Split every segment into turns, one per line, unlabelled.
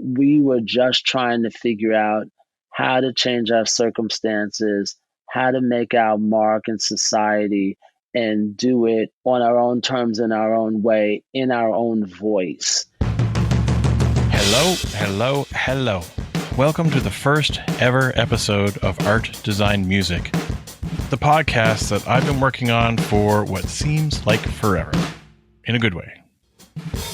we were just trying to figure out how to change our circumstances, how to make our mark in society, and do it on our own terms, in our own way, in our own voice.
Hello, hello, hello. Welcome to the first ever episode of Art Design Music, the podcast that I've been working on for what seems like forever, in a good way.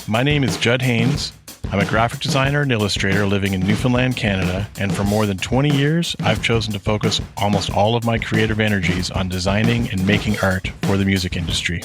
My name is Judd Haynes. I'm a graphic designer and illustrator living in Newfoundland, Canada, and for more than 20 years, I've chosen to focus almost all of my creative energies on designing and making art for the music industry.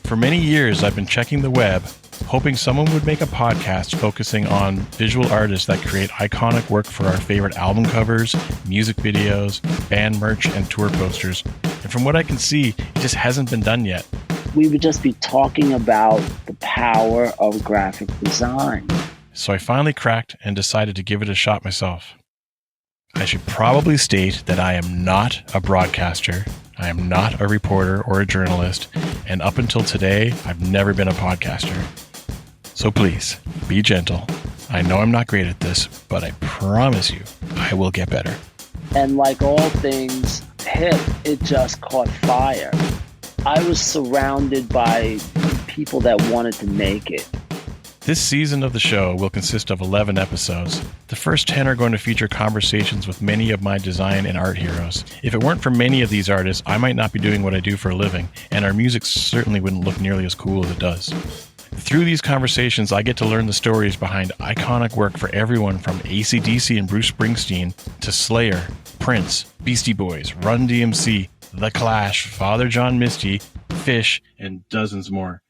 For many years, I've been checking the web, hoping someone would make a podcast focusing on visual artists that create iconic work for our favorite album covers, music videos, band merch, and tour posters. And from what I can see, it just hasn't been done yet.
We would just be talking about the power of graphic design.
So I finally cracked and decided to give it a shot myself. I should probably state that I am not a broadcaster, I am not a reporter or a journalist, and up until today, I've never been a podcaster. So please, be gentle. I know I'm not great at this, but I promise you, I will get better.
And like all things hip, it just caught fire. I was surrounded by people that wanted to make it.
This season of the show will consist of 11 episodes. The first 10 are going to feature conversations with many of my design and art heroes. If it weren't for many of these artists, I might not be doing what I do for a living, and our music certainly wouldn't look nearly as cool as it does. Through these conversations, I get to learn the stories behind iconic work for everyone from AC/DC and Bruce Springsteen to Slayer, Prince, Beastie Boys, Run DMC, The Clash, Father John Misty, Fish, and dozens more.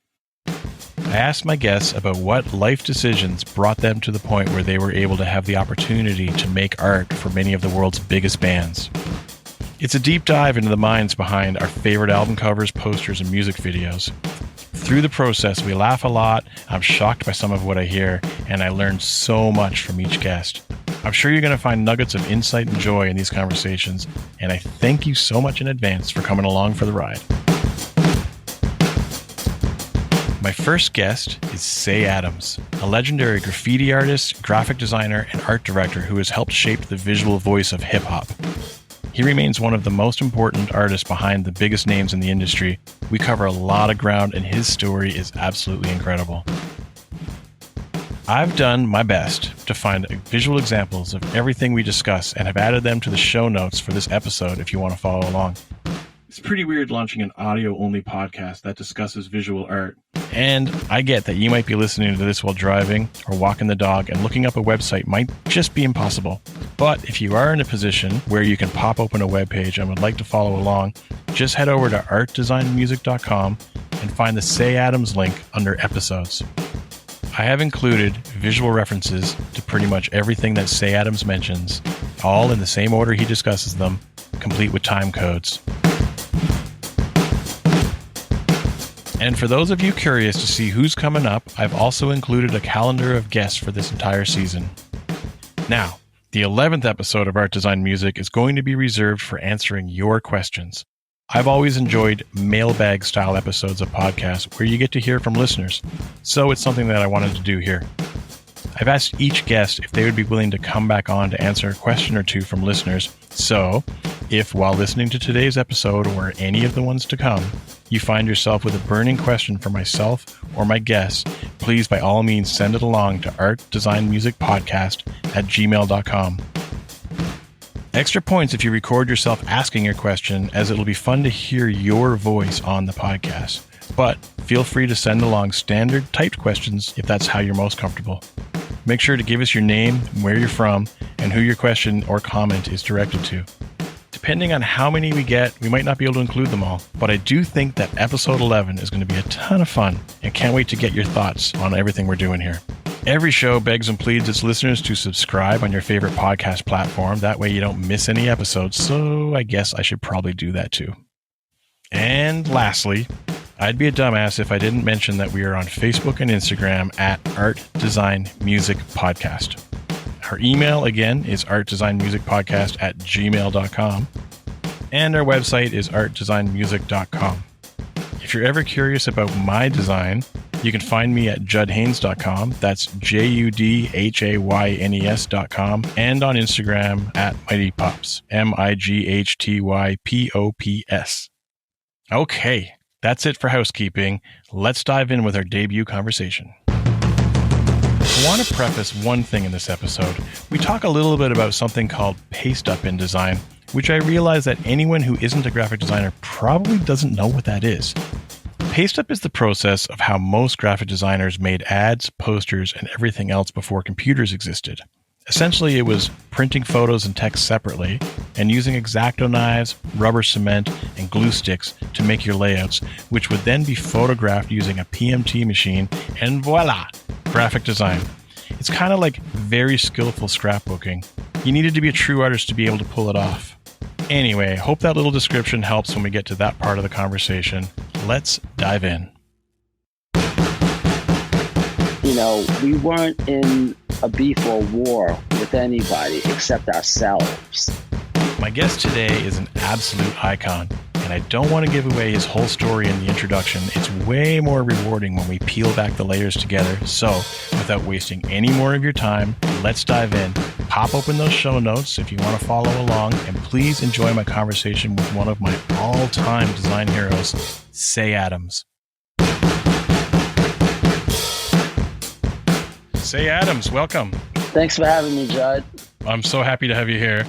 I asked my guests about what life decisions brought them to the point where they were able to have the opportunity to make art for many of the world's biggest bands. It's a deep dive into the minds behind our favorite album covers, posters, and music videos. Through the process, we laugh a lot, I'm shocked by some of what I hear, and I learn so much from each guest. I'm sure you're going to find nuggets of insight and joy in these conversations, and I thank you so much in advance for coming along for the ride. My first guest is Cey Adams, a legendary graffiti artist, graphic designer, and art director who has helped shape the visual voice of hip-hop. He remains one of the most important artists behind the biggest names in the industry. We cover a lot of ground, and his story is absolutely incredible. I've done my best to find visual examples of everything we discuss and have added them to the show notes for this episode if you want to follow along. It's pretty weird launching an audio-only podcast that discusses visual art. And I get that you might be listening to this while driving or walking the dog, and looking up a website might just be impossible. But if you are in a position where you can pop open a webpage and would like to follow along, just head over to artdesignmusic.com and find the Cey Adams link under episodes. I have included visual references to pretty much everything that Cey Adams mentions, all in the same order he discusses them, complete with time codes. And for those of you curious to see who's coming up, I've also included a calendar of guests for this entire season. Now, the 11th episode of Art Design Music is going to be reserved for answering your questions. I've always enjoyed mailbag-style episodes of podcasts where you get to hear from listeners, so it's something that I wanted to do here. I've asked each guest if they would be willing to come back on to answer a question or two from listeners, so if while listening to today's episode or any of the ones to come, you find yourself with a burning question for myself or my guests, please by all means send it along to artdesignmusicpodcast@gmail.com. Extra points if you record yourself asking your question, as it'll be fun to hear your voice on the podcast. But feel free to send along standard typed questions if that's how you're most comfortable. Make sure to give us your name, where you're from, and who your question or comment is directed to. Depending on how many we get, we might not be able to include them all, but I do think that episode 11 is going to be a ton of fun, and can't wait to get your thoughts on everything we're doing here. Every show begs and pleads its listeners to subscribe on your favorite podcast platform. That way you don't miss any episodes, so I guess I should probably do that too. And lastly, I'd be a dumbass if I didn't mention that we are on Facebook and Instagram at Art Design Music Podcast. Our email, again, is artdesignmusicpodcast@gmail.com, and our website is artdesignmusic.com. If you're ever curious about my design, You can find me at judhaynes.com. That's JUDHAYNES.com. And on Instagram at mightypops. MIGHTYPOPS. Okay, that's it for housekeeping. Let's dive in with our debut conversation. I want to preface one thing in this episode. We talk a little bit about something called paste up in design, which I realize that anyone who isn't a graphic designer probably doesn't know what that is. Paste up is the process of how most graphic designers made ads, posters, and everything else before computers existed. Essentially, it was printing photos and text separately and using X-Acto knives, rubber cement, and glue sticks to make your layouts, which would then be photographed using a PMT machine, and voila, graphic design. It's kind of like very skillful scrapbooking. You needed to be a true artist to be able to pull it off. Anyway, hope that little description helps when we get to that part of the conversation. Let's dive in.
You know, we weren't in a beef or war with anybody except ourselves.
My guest today is an absolute icon, and I don't want to give away his whole story in the introduction. It's way more rewarding when we peel back the layers together. So, without wasting any more of your time, let's dive in. Pop open those show notes if you want to follow along, and please enjoy my conversation with one of my all-time design heroes, Cey Adams. Cey Adams, welcome.
Thanks for having me, Judd.
I'm so happy to have you here.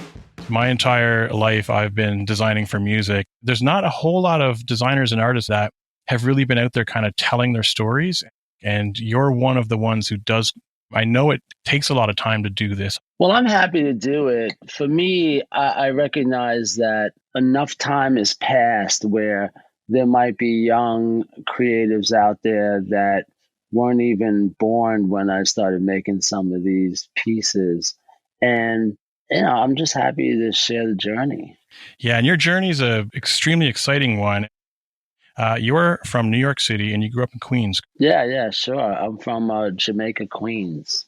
My entire life, I've been designing for music. There's not a whole lot of designers and artists that have really been out there kind of telling their stories. And you're one of the ones who does. I know it takes a lot of time to do this.
Well, I'm happy to do it. For me, I recognize that enough time has passed where there might be young creatives out there that weren't even born when I started making some of these pieces. And, you know, I'm just happy to share the journey.
Yeah, and your journey is an extremely exciting one. You're from New York City and you grew up in Queens.
Yeah, sure. I'm from Jamaica, Queens.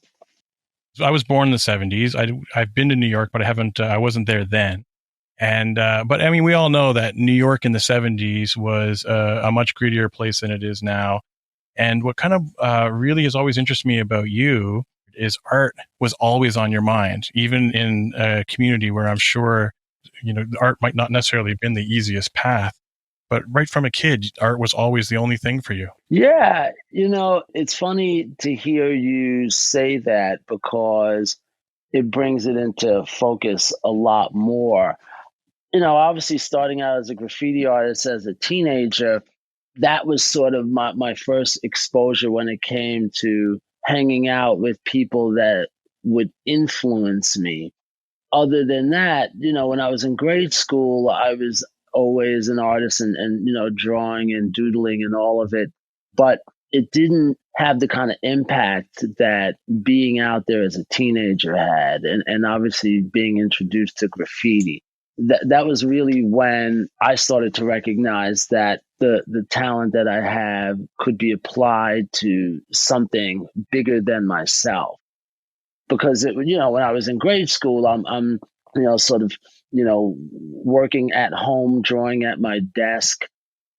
I was born in the 70s. I've been to New York, but I wasn't there then. And but I mean, we all know that New York in the 70s was a much grittier place than it is now. And what kind of really has always interested me about you is art was always on your mind, even in a community where I'm sure, you know, art might not necessarily have been the easiest path, but right from a kid, art was always the only thing for you.
Yeah, you know, it's funny to hear you say that because it brings it into focus a lot more. You know, obviously starting out as a graffiti artist as a teenager, that was sort of my first exposure when it came to hanging out with people that would influence me. Other than that, you know, when I was in grade school, I was always an artist and you know, drawing and doodling and all of it. But it didn't have the kind of impact that being out there as a teenager had, and obviously being introduced to graffiti. That was really when I started to recognize that the talent that I have could be applied to something bigger than myself. Because you know, when I was in grade school, I'm you know, sort of, you know, working at home, drawing at my desk.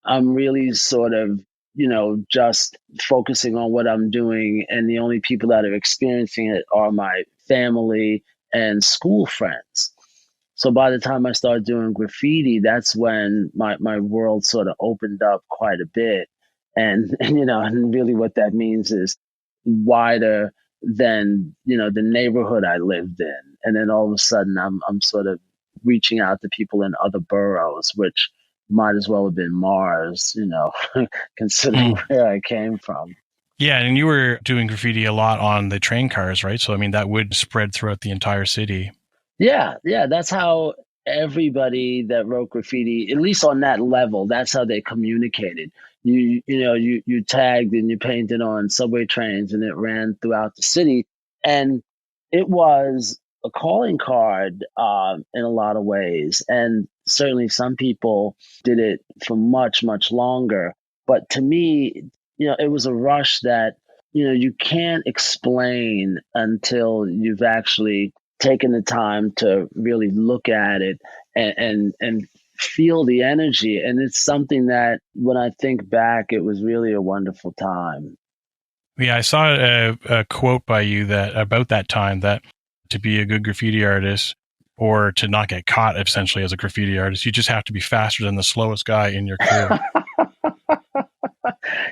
I'm really sort of, you know, just focusing on what I'm doing, and the only people that are experiencing it are my family and school friends. So by the time I started doing graffiti, that's when my world sort of opened up quite a bit. And you know, and really what that means is wider than, you know, the neighborhood I lived in. And then all of a sudden I'm sort of reaching out to people in other boroughs, which might as well have been Mars, you know, considering where I came from.
Yeah, and you were doing graffiti a lot on the train cars, right? So I mean, that would spread throughout the entire city.
Yeah, that's how everybody that wrote graffiti, at least on that level, that's how they communicated. You tagged and you painted on subway trains, and it ran throughout the city, and it was a calling card in a lot of ways. And certainly some people did it for much longer. But to me, you know, it was a rush that, you know, you can't explain until you've actually taken the time to really look at it and feel the energy. And it's something that when I think back, it was really a wonderful time.
Yeah, I saw a quote by you that about that time that to be a good graffiti artist or to not get caught essentially as a graffiti artist, you just have to be faster than the slowest guy in your crew.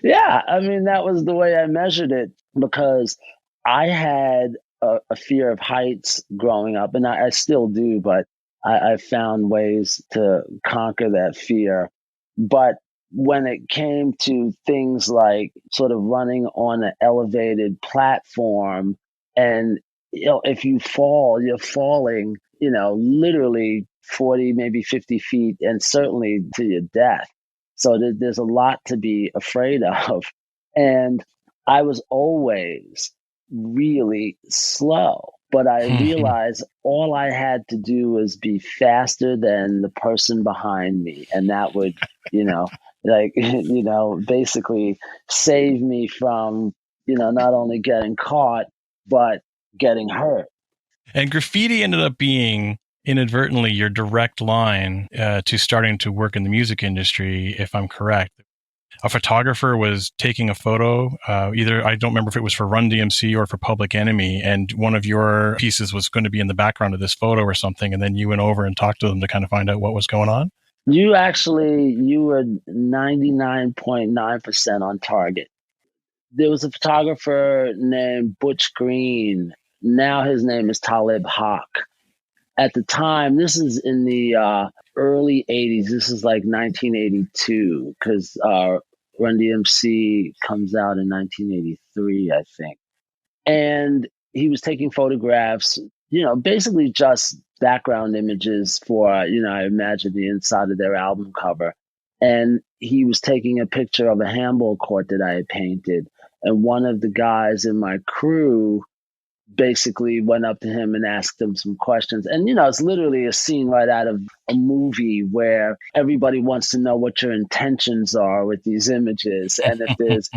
Yeah, I mean, that was the way I measured it because I had a fear of heights growing up, and I still do, but I found ways to conquer that fear. But when it came to things like sort of running on an elevated platform, and if you fall, you're falling, literally 40, maybe 50 feet, and certainly to your death. So there's a lot to be afraid of. And I was always really slow, but I realized all I had to do was be faster than the person behind me. And that would, basically save me from, not only getting caught, but getting hurt.
And graffiti ended up being inadvertently your direct line to starting to work in the music industry, if I'm correct. A photographer was taking a photo, either, I don't remember if it was for Run DMC or for Public Enemy, and one of your pieces was going to be in the background of this photo or something, and then you went over and talked to them to kind of find out what was going on?
You were 99.9% on target. There was a photographer named Butch Green. Now his name is Talib Haq. At the time, this is in the early 80s. This is like 1982 because Run DMC comes out in 1983, I think. And he was taking photographs, basically just background images for, I imagine the inside of their album cover. And he was taking a picture of a handball court that I had painted. And one of the guys in my crew basically went up to him and asked him some questions. And, it's literally a scene right out of a movie where everybody wants to know what your intentions are with these images and if there's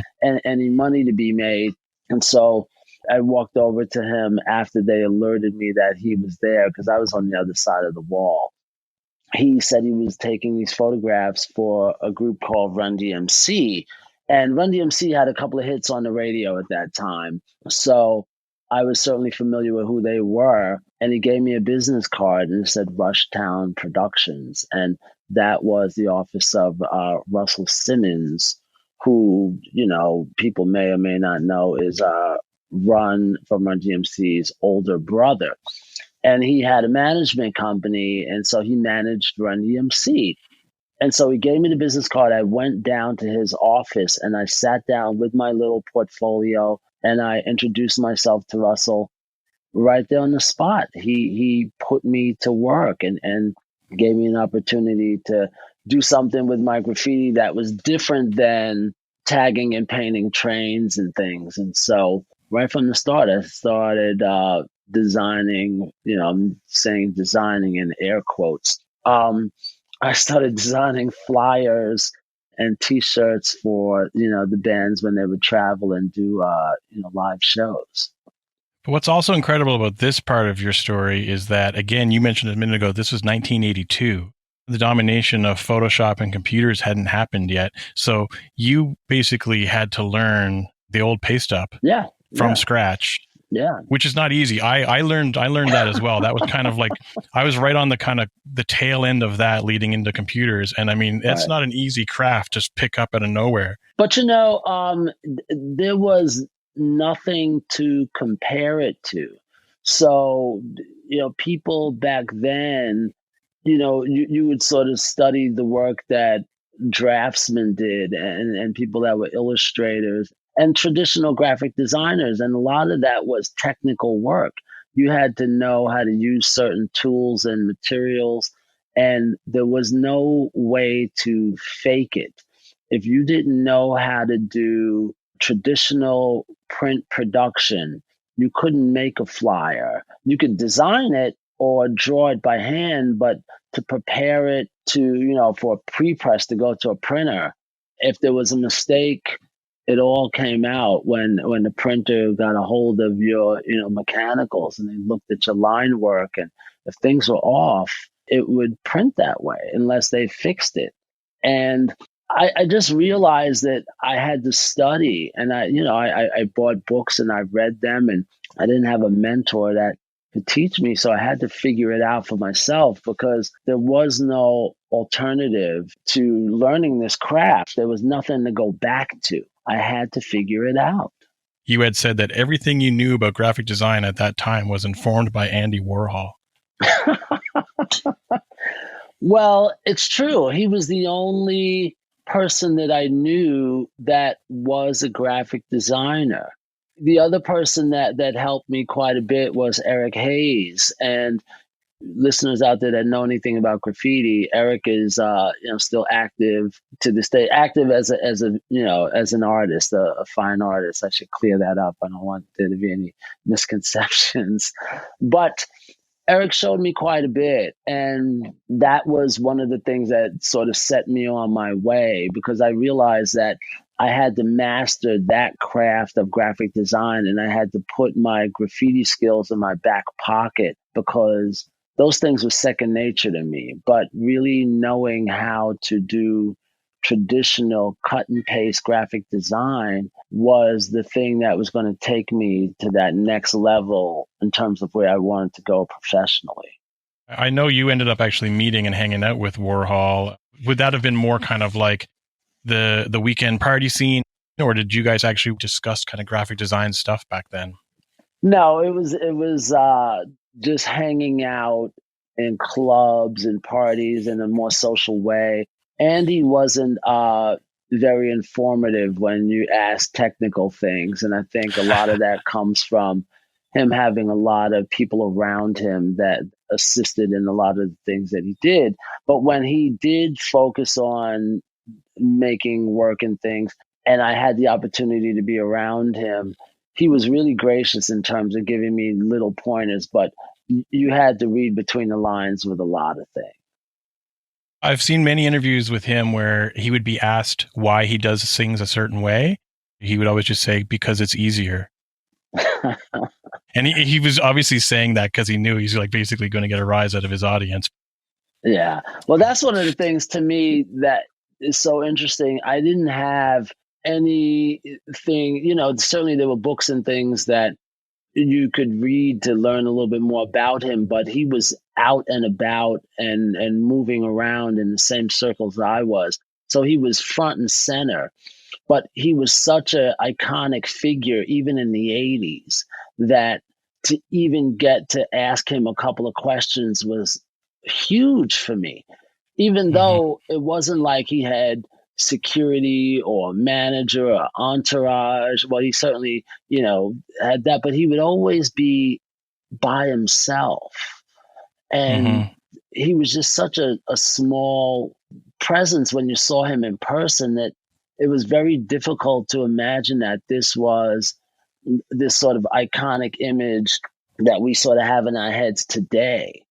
any money to be made. And so I walked over to him after they alerted me that he was there because I was on the other side of the wall. He said he was taking these photographs for a group called Run DMC. And Run DMC had a couple of hits on the radio at that time. So I was certainly familiar with who they were. And he gave me a business card and it said Rushtown Productions. And that was the office of Russell Simmons, who, people may or may not know is Run from Run DMC's older brother. And he had a management company, and so he managed Run DMC. And so he gave me the business card. I went down to his office and I sat down with my little portfolio and I introduced myself to Russell right there on the spot. He put me to work and gave me an opportunity to do something with my graffiti that was different than tagging and painting trains and things. And so right from the start, I started designing, I'm saying designing in air quotes. I started designing flyers and T-shirts for, the bands when they would travel and do, live shows.
But what's also incredible about this part of your story is that, again, you mentioned a minute ago, this was 1982. The domination of Photoshop and computers hadn't happened yet. So you basically had to learn the old paste up from scratch.
Yeah.
Which is not easy. I learned that as well. That was kind of like, I was right on the kind of the tail end of that leading into computers. And I mean, it's not an easy craft to pick up out of nowhere.
But, there was nothing to compare it to. So, people back then, you would sort of study the work that draftsmen did and people that were illustrators and traditional graphic designers. And a lot of that was technical work. You had to know how to use certain tools and materials, and there was no way to fake it. If you didn't know how to do traditional print production, you couldn't make a flyer. You could design it or draw it by hand, but to prepare it to, for a pre-press to go to a printer, if there was a mistake, it all came out when the printer got a hold of your, mechanicals and they looked at your line work. And if things were off, it would print that way unless they fixed it. And I just realized that I had to study, and I bought books and I read them, and I didn't have a mentor that could teach me, so I had to figure it out for myself because there was no alternative to learning this craft. There was nothing to go back to. I had to figure it out.
You had said that everything you knew about graphic design at that time was informed by Andy Warhol.
Well, it's true. He was the only person that I knew that was a graphic designer. The other person that helped me quite a bit was Eric Hayes. And listeners out there that know anything about graffiti, Eric is still active to this day, active as an artist, a fine artist. I should clear that up. I don't want there to be any misconceptions. But Eric showed me quite a bit, and that was one of the things that sort of set me on my way because I realized that I had to master that craft of graphic design and I had to put my graffiti skills in my back pocket because those things were second nature to me. But really knowing how to do traditional cut and paste graphic design was the thing that was going to take me to that next level in terms of where I wanted to go professionally.
I know you ended up actually meeting and hanging out with Warhol. Would that have been more kind of like the weekend party scene, or did you guys actually discuss kind of graphic design stuff back then?
No, it was just hanging out in clubs and parties in a more social way. Andy wasn't very informative when you ask technical things, and I think a lot of that comes from him having a lot of people around him that assisted in a lot of the things that he did. But when he did focus on making work and things, and I had the opportunity to be around him, he was really gracious in terms of giving me little pointers, but you had to read between the lines with a lot of things.
I've seen many interviews with him where he would be asked why he does things a certain way. He would always just say, because it's easier. And he was obviously saying that because he knew he's like basically going to get a rise out of his audience.
Yeah. Well, that's one of the things to me that is so interesting. I didn't have anything, certainly there were books and things that you could read to learn a little bit more about him, but he was out and about and moving around in the same circles I was. So he was front and center, but he was such an iconic figure, even in the 80s, that to even get to ask him a couple of questions was huge for me, even though it wasn't like he had security or manager or entourage. Well, he certainly, had that, but he would always be by himself. And he was just such a small presence when you saw him in person that it was very difficult to imagine that this was this sort of iconic image that we sort of have in our heads today.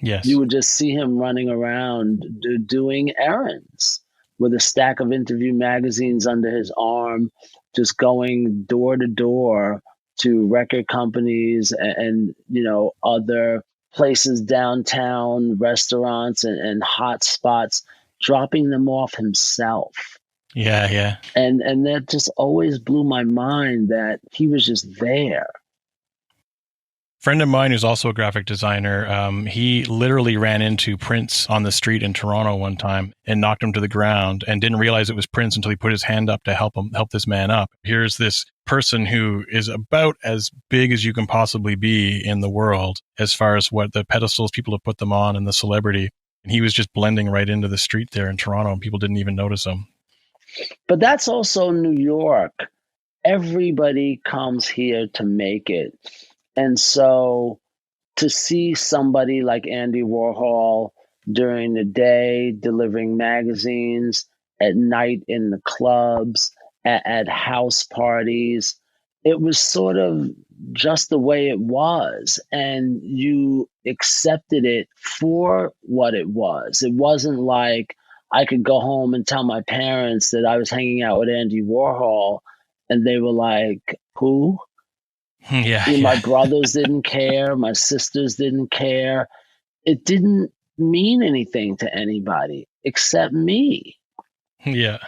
Yes.
You would just see him running around doing errands with a stack of interview magazines under his arm, just going door to door to record companies and other places downtown, restaurants and hot spots, dropping them off himself.
Yeah.
And that just always blew my mind that he was just there.
Friend of mine who's also a graphic designer, he literally ran into Prince on the street in Toronto one time and knocked him to the ground and didn't realize it was Prince until he put his hand up to help this man up. Here's this person who is about as big as you can possibly be in the world as far as what the pedestals people have put them on and the celebrity. And he was just blending right into the street there in Toronto and people didn't even notice him.
But that's also New York. Everybody comes here to make it. And so to see somebody like Andy Warhol during the day delivering magazines, at night in the clubs, at house parties, it was sort of just the way it was. And you accepted it for what it was. It wasn't like I could go home and tell my parents that I was hanging out with Andy Warhol and they were like, who?
Yeah.
My brothers didn't care. My sisters didn't care. It didn't mean anything to anybody except me.
Yeah.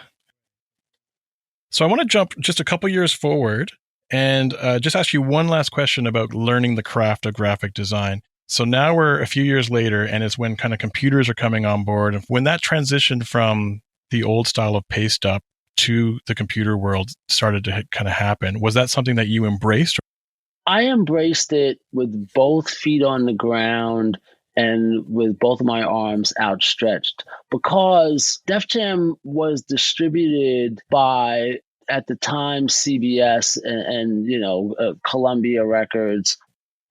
So I want to jump just a couple years forward and just ask you one last question about learning the craft of graphic design. So now we're a few years later, and it's when kind of computers are coming on board. And when that transition from the old style of paste up to the computer world started to kind of happen, was that something that you embraced?
I embraced it with both feet on the ground and with both of my arms outstretched because Def Jam was distributed by, at the time, CBS and Columbia Records,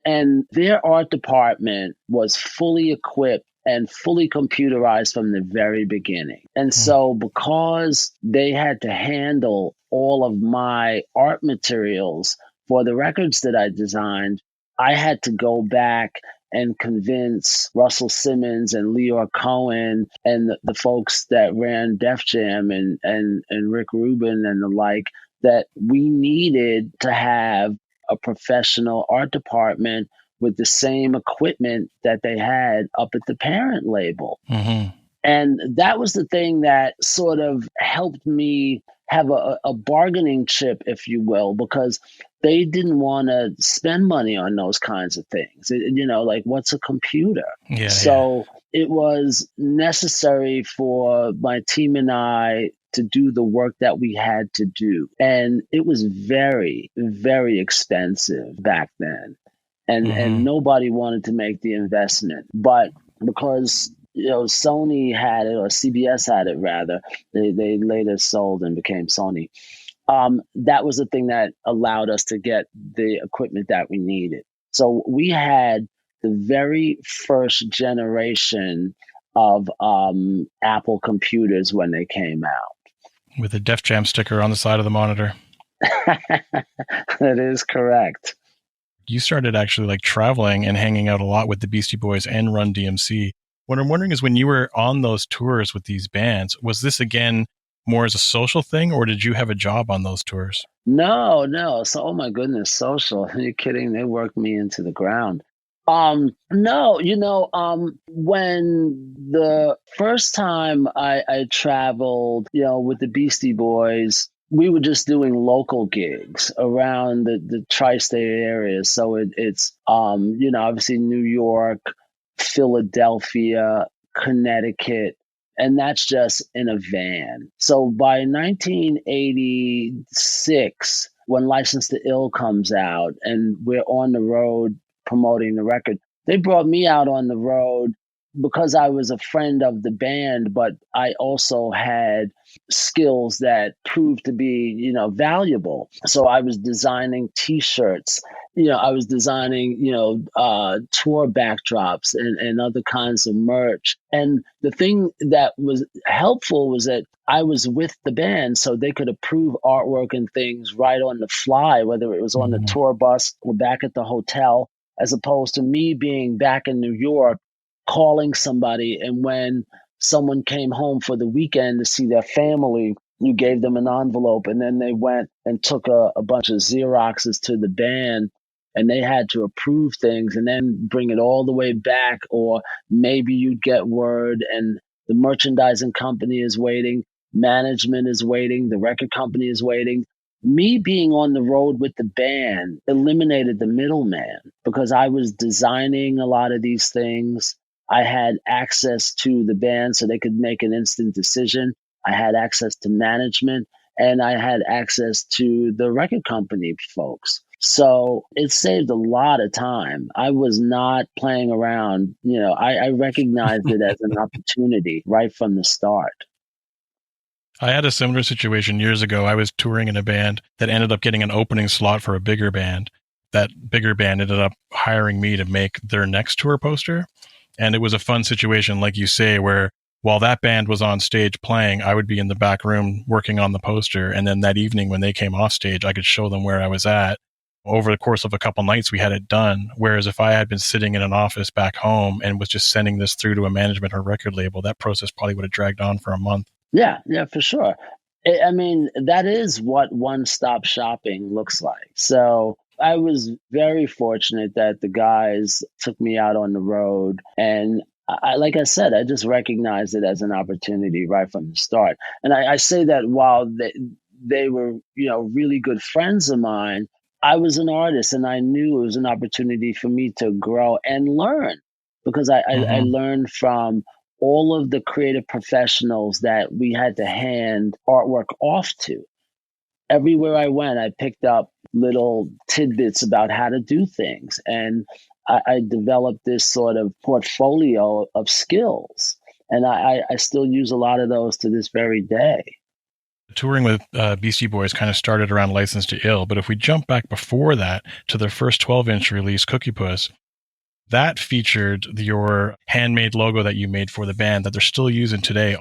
and their art department was fully equipped and fully computerized from the very beginning. And so, because they had to handle all of my art materials for the records that I designed, I had to go back and convince Russell Simmons and Leor Cohen and the folks that ran Def Jam and Rick Rubin and the like that we needed to have a professional art department with the same equipment that they had up at the parent label.
Mm-hmm.
And that was the thing that sort of helped me have a bargaining chip, if you will, because they didn't want to spend money on those kinds of things. Like what's a computer? So it was necessary for my team and I to do the work that we had to do. And it was very, very expensive back then. And nobody wanted to make the investment. But because Sony had it, or CBS had it rather, they later sold and became Sony. That was the thing that allowed us to get the equipment that we needed. So we had the very first generation of Apple computers when they came out.
With a Def Jam sticker on the side of the monitor.
That is correct.
You started actually like traveling and hanging out a lot with the Beastie Boys and Run DMC. What I'm wondering is when you were on those tours with these bands, was this again more as a social thing, or did you have a job on those tours?
No. So, oh my goodness, social. Are you kidding? They worked me into the ground. No, when the first time I traveled, with the Beastie Boys, we were just doing local gigs around the tri-state area. So it's obviously New York, Philadelphia, Connecticut, and that's just in a van. So by 1986, when License to Ill comes out and we're on the road promoting the record, they brought me out on the road because I was a friend of the band, but I also had skills that proved to be, valuable. So I was designing T-shirts. I was designing, tour backdrops and other kinds of merch. And the thing that was helpful was that I was with the band, so they could approve artwork and things right on the fly, whether it was on the tour bus or back at the hotel, as opposed to me being back in New York calling somebody. And when someone came home for the weekend to see their family, you gave them an envelope, and then they went and took a bunch of Xeroxes to the band, and they had to approve things and then bring it all the way back. Or maybe you'd get word and the merchandising company is waiting, management is waiting, the record company is waiting. Me being on the road with the band eliminated the middleman because I was designing a lot of these things. I had access to the band so they could make an instant decision. I had access to management, and I had access to the record company folks. So it saved a lot of time. I was not playing around. I recognized it as an opportunity right from the start.
I had a similar situation years ago. I was touring in a band that ended up getting an opening slot for a bigger band. That bigger band ended up hiring me to make their next tour poster. And it was a fun situation, like you say, where while that band was on stage playing, I would be in the back room working on the poster. And then that evening when they came off stage, I could show them where I was at. Over the course of a couple nights, we had it done. Whereas if I had been sitting in an office back home and was just sending this through to a management or record label, that process probably would have dragged on for a month.
Yeah, for sure. I mean, that is what one-stop shopping looks like. So I was very fortunate that the guys took me out on the road, and like I said, I just recognized it as an opportunity right from the start. And I say that while they were, really good friends of mine, I was an artist and I knew it was an opportunity for me to grow and learn because I
Hmm.
learned from all of the creative professionals that we had to hand artwork off to. Everywhere I went, I picked up little tidbits about how to do things. And I developed this sort of portfolio of skills. And I still use a lot of those to this very day.
Touring with Beastie Boys kind of started around License to Ill, but if we jump back before that to their first 12-inch release, Cookie Puss, that featured your handmade logo that you made for the band that they're still using today.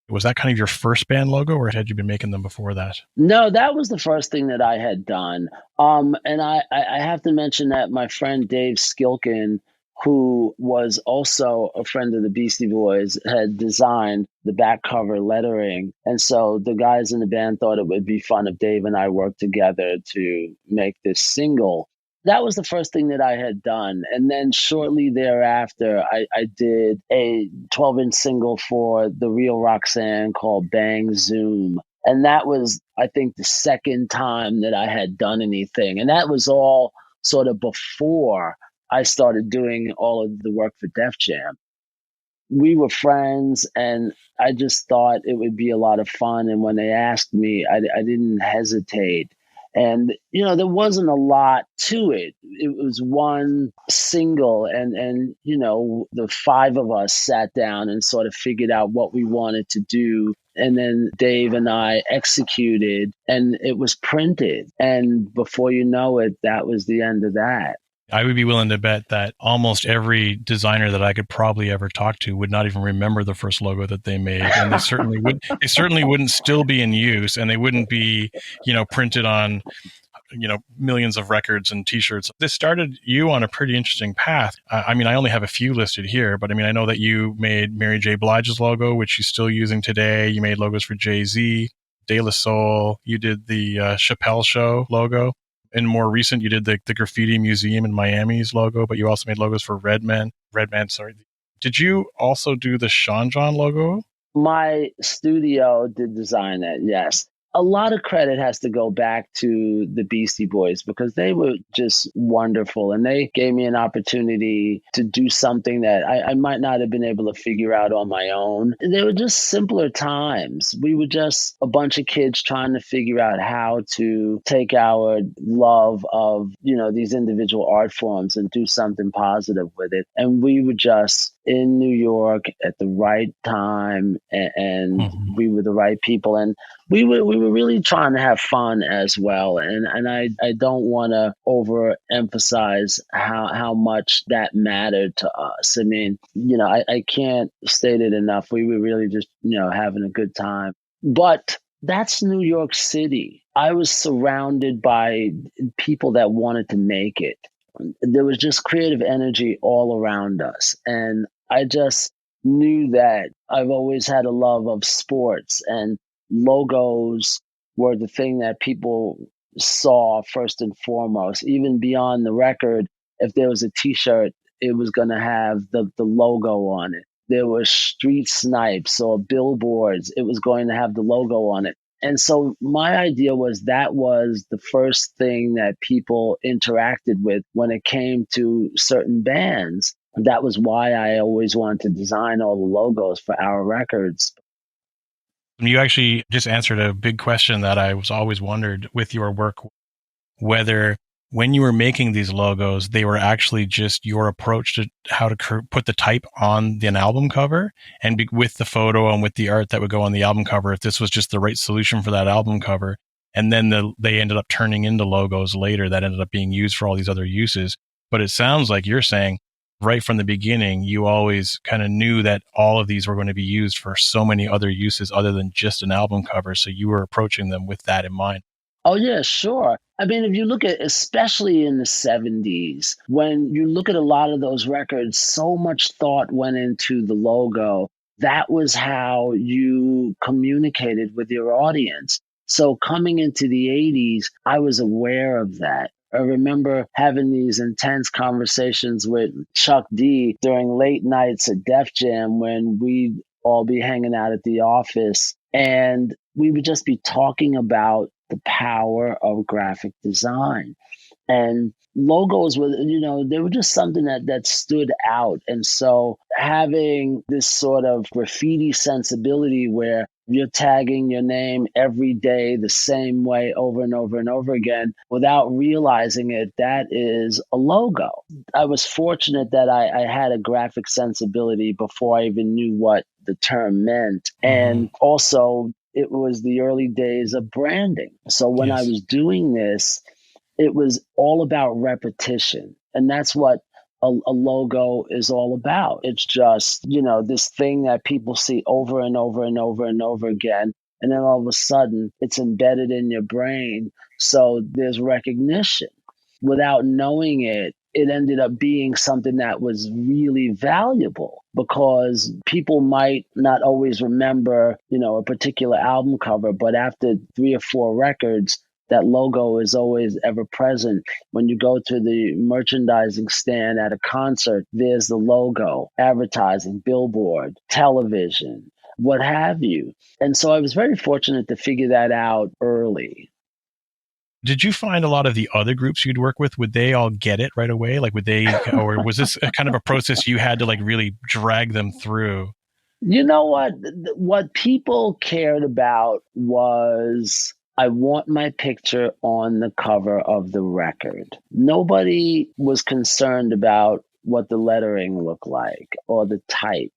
Was that kind of your first band logo, or had you been making them before that?
No, that was the first thing that I had done. And I have to mention that my friend Dave Skilkin, who was also a friend of the Beastie Boys, had designed the back cover lettering. And so the guys in the band thought it would be fun if Dave and I worked together to make this single. That was the first thing that I had done. And then shortly thereafter, I did a 12-inch single for the real Roxanne called Bang Zoom. And that was, I think, the second time that I had done anything. And that was all sort of before I started doing all of the work for Def Jam. We were friends, and I just thought it would be a lot of fun. And when they asked me, I didn't hesitate. And there wasn't a lot to it. It was one single, and the five of us sat down and sort of figured out what we wanted to do. And then Dave and I executed, and it was printed. And before you know it, that was the end of that.
I would be willing to bet that almost every designer that I could probably ever talk to would not even remember the first logo that they made, and they certainly would. They certainly wouldn't still be in use, and they wouldn't be, printed on, millions of records and T-shirts. This started you on a pretty interesting path. I mean, I only have a few listed here, but I mean, I know that you made Mary J. Blige's logo, which she's still using today. You made logos for JayZ, De La Soul. You did the Chappelle Show logo. And more recent, you did the Graffiti Museum in Miami's logo, but you also made logos for Redman, sorry. Did you also do the Sean John logo?
My studio did design it, yes. A lot of credit has to go back to the Beastie Boys because they were just wonderful and they gave me an opportunity to do something that I might not have been able to figure out on my own. They were just simpler times. We were just a bunch of kids trying to figure out how to take our love of, these individual art forms and do something positive with it. And we were just in New York at the right time, and we were the right people, and we were really trying to have fun as well. And I don't want to overemphasize how much that mattered to us. I mean, I can't state it enough. We were really just having a good time. But that's New York City. I was surrounded by people that wanted to make it. There was just creative energy all around us. And I just knew that I've always had a love of sports, and logos were the thing that people saw first and foremost. Even beyond the record, if there was a T-shirt, it was going to have the logo on it. There were street snipes or billboards, it was going to have the logo on it. And so my idea was that was the first thing that people interacted with when it came to certain bands. That was why I always wanted to design all the logos for our records.
You actually just answered a big question that I was always wondered with your work, whether when you were making these logos, they were actually just your approach to how to put the type on an album cover, and with the photo and with the art that would go on the album cover, if this was just the right solution for that album cover. And then they ended up turning into logos later that ended up being used for all these other uses. But it sounds like you're saying right from the beginning, you always kind of knew that all of these were going to be used for so many other uses other than just an album cover. So you were approaching them with that in mind.
Oh, yeah, sure. I mean, if you look at, especially in the 70s, when you look at a lot of those records, so much thought went into the logo. That was how you communicated with your audience. So coming into the 80s, I was aware of that. I remember having these intense conversations with Chuck D during late nights at Def Jam when we'd all be hanging out at the office, and we would just be talking about the power of graphic design. And logos were, they were just something that stood out. And so having this sort of graffiti sensibility where you're tagging your name every day the same way over and over and over again without realizing it, that is a logo. I was fortunate that I had a graphic sensibility before I even knew what the term meant. And also, it was the early days of branding. So when I was doing this, it was all about repetition. And that's what a logo is all about. It's just, this thing that people see over and over and over and over again. And then all of a sudden, it's embedded in your brain. So there's recognition. Without knowing it, it ended up being something that was really valuable because people might not always remember, a particular album cover, but after 3 or 4 records, that logo is always ever present. When you go to the merchandising stand at a concert, there's the logo, advertising, billboard, television, what have you. And so I was very fortunate to figure that out early.
Did you find a lot of the other groups you'd work with, would they all get it right away? Like, would they, or was this a kind of a process you had to like really drag them through?
You know what? What people cared about was, I want my picture on the cover of the record. Nobody was concerned about what the lettering looked like or the type.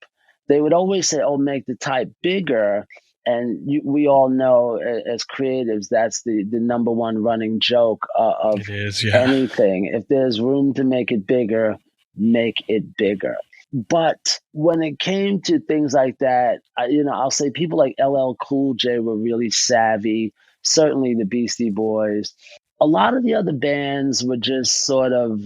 They would always say, oh, make the type bigger. And we all know as creatives, that's the number one running joke of anything. If there's room to make it bigger, make it bigger. But when it came to things like that, I'll say people like LL Cool J were really savvy. Certainly the Beastie Boys. A lot of the other bands were just sort of,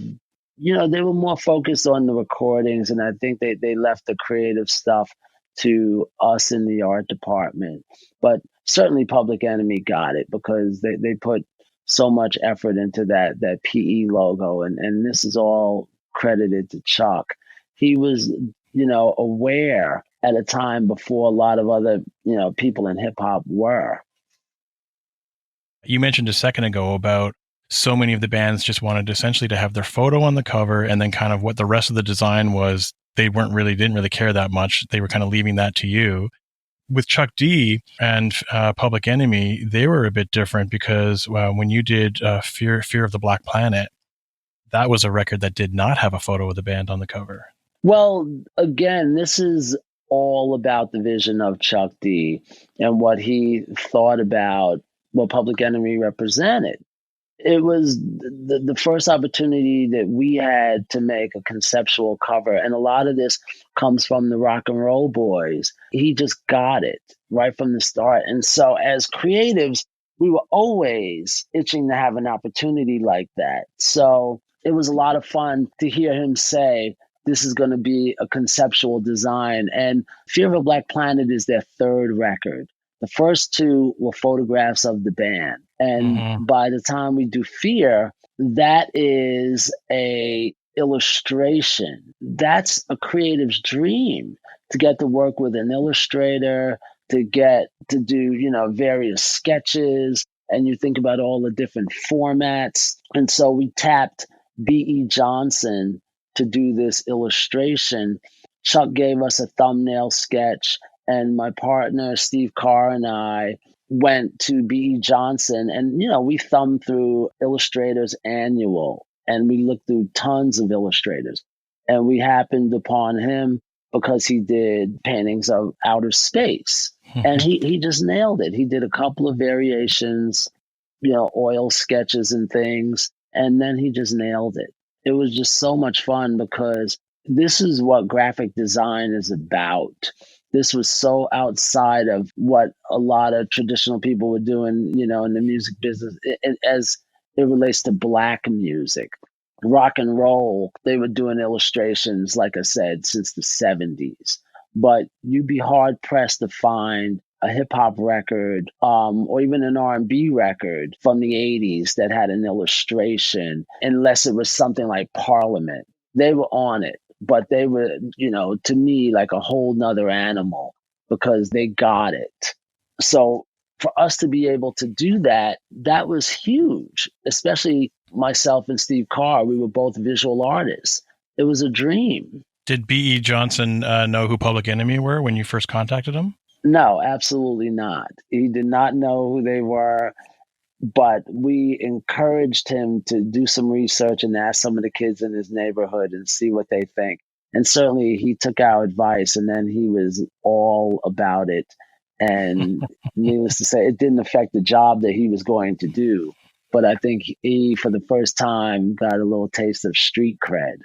they were more focused on the recordings, and I think they left the creative stuff to us in the art department. But certainly Public Enemy got it because they put so much effort into that PE logo, and this is all credited to Chuck. He was, aware at a time before a lot of other, people in hip hop were.
You mentioned a second ago about so many of the bands just wanted essentially to have their photo on the cover, and then kind of what the rest of the design was, they didn't really care that much. They were kind of leaving that to you. With Chuck D and Public Enemy, they were a bit different because when you did Fear of the Black Planet, that was a record that did not have a photo of the band on the cover.
Well, again, this is all about the vision of Chuck D and what he thought about what Public Enemy represented. It was the first opportunity that we had to make a conceptual cover. And a lot of this comes from the Rock and Roll Boys. He just got it right from the start. And so as creatives, we were always itching to have an opportunity like that. So it was a lot of fun to hear him say, this is going to be a conceptual design. And Fear of a Black Planet is their third record. The first two were photographs of the band. And by the time we do Fear, that is a illustration. That's a creative's dream, to get to work with an illustrator, to get to do, various sketches. And you think about all the different formats. And so we tapped B.E. Johnson to do this illustration. Chuck gave us a thumbnail sketch, and my partner, Steve Carr, and I went to B.E. Johnson, and, we thumbed through Illustrators Annual, and we looked through tons of illustrators. And we happened upon him because he did paintings of outer space. And he just nailed it. He did a couple of variations, oil sketches and things, and then he just nailed it. It was just so much fun because this is what graphic design is about. This was so outside of what a lot of traditional people were doing, in the music business, as it relates to Black music. Rock and roll, they were doing illustrations, like I said, since the 70s. But you'd be hard pressed to find a hip hop record, or even an R&B record from the 80s that had an illustration, unless it was something like Parliament. They were on it, but they were, to me, like a whole nother animal because they got it. So for us to be able to do that, that was huge, especially myself and Steve Carr. We were both visual artists. It was a dream.
Did B.E. Johnson know who Public Enemy were when you first contacted him?
No, absolutely not. He did not know who they were, but we encouraged him to do some research and ask some of the kids in his neighborhood and see what they think. And certainly he took our advice, and then he was all about it. And needless to say, it didn't affect the job that he was going to do. But I think he, for the first time, got a little taste of street cred.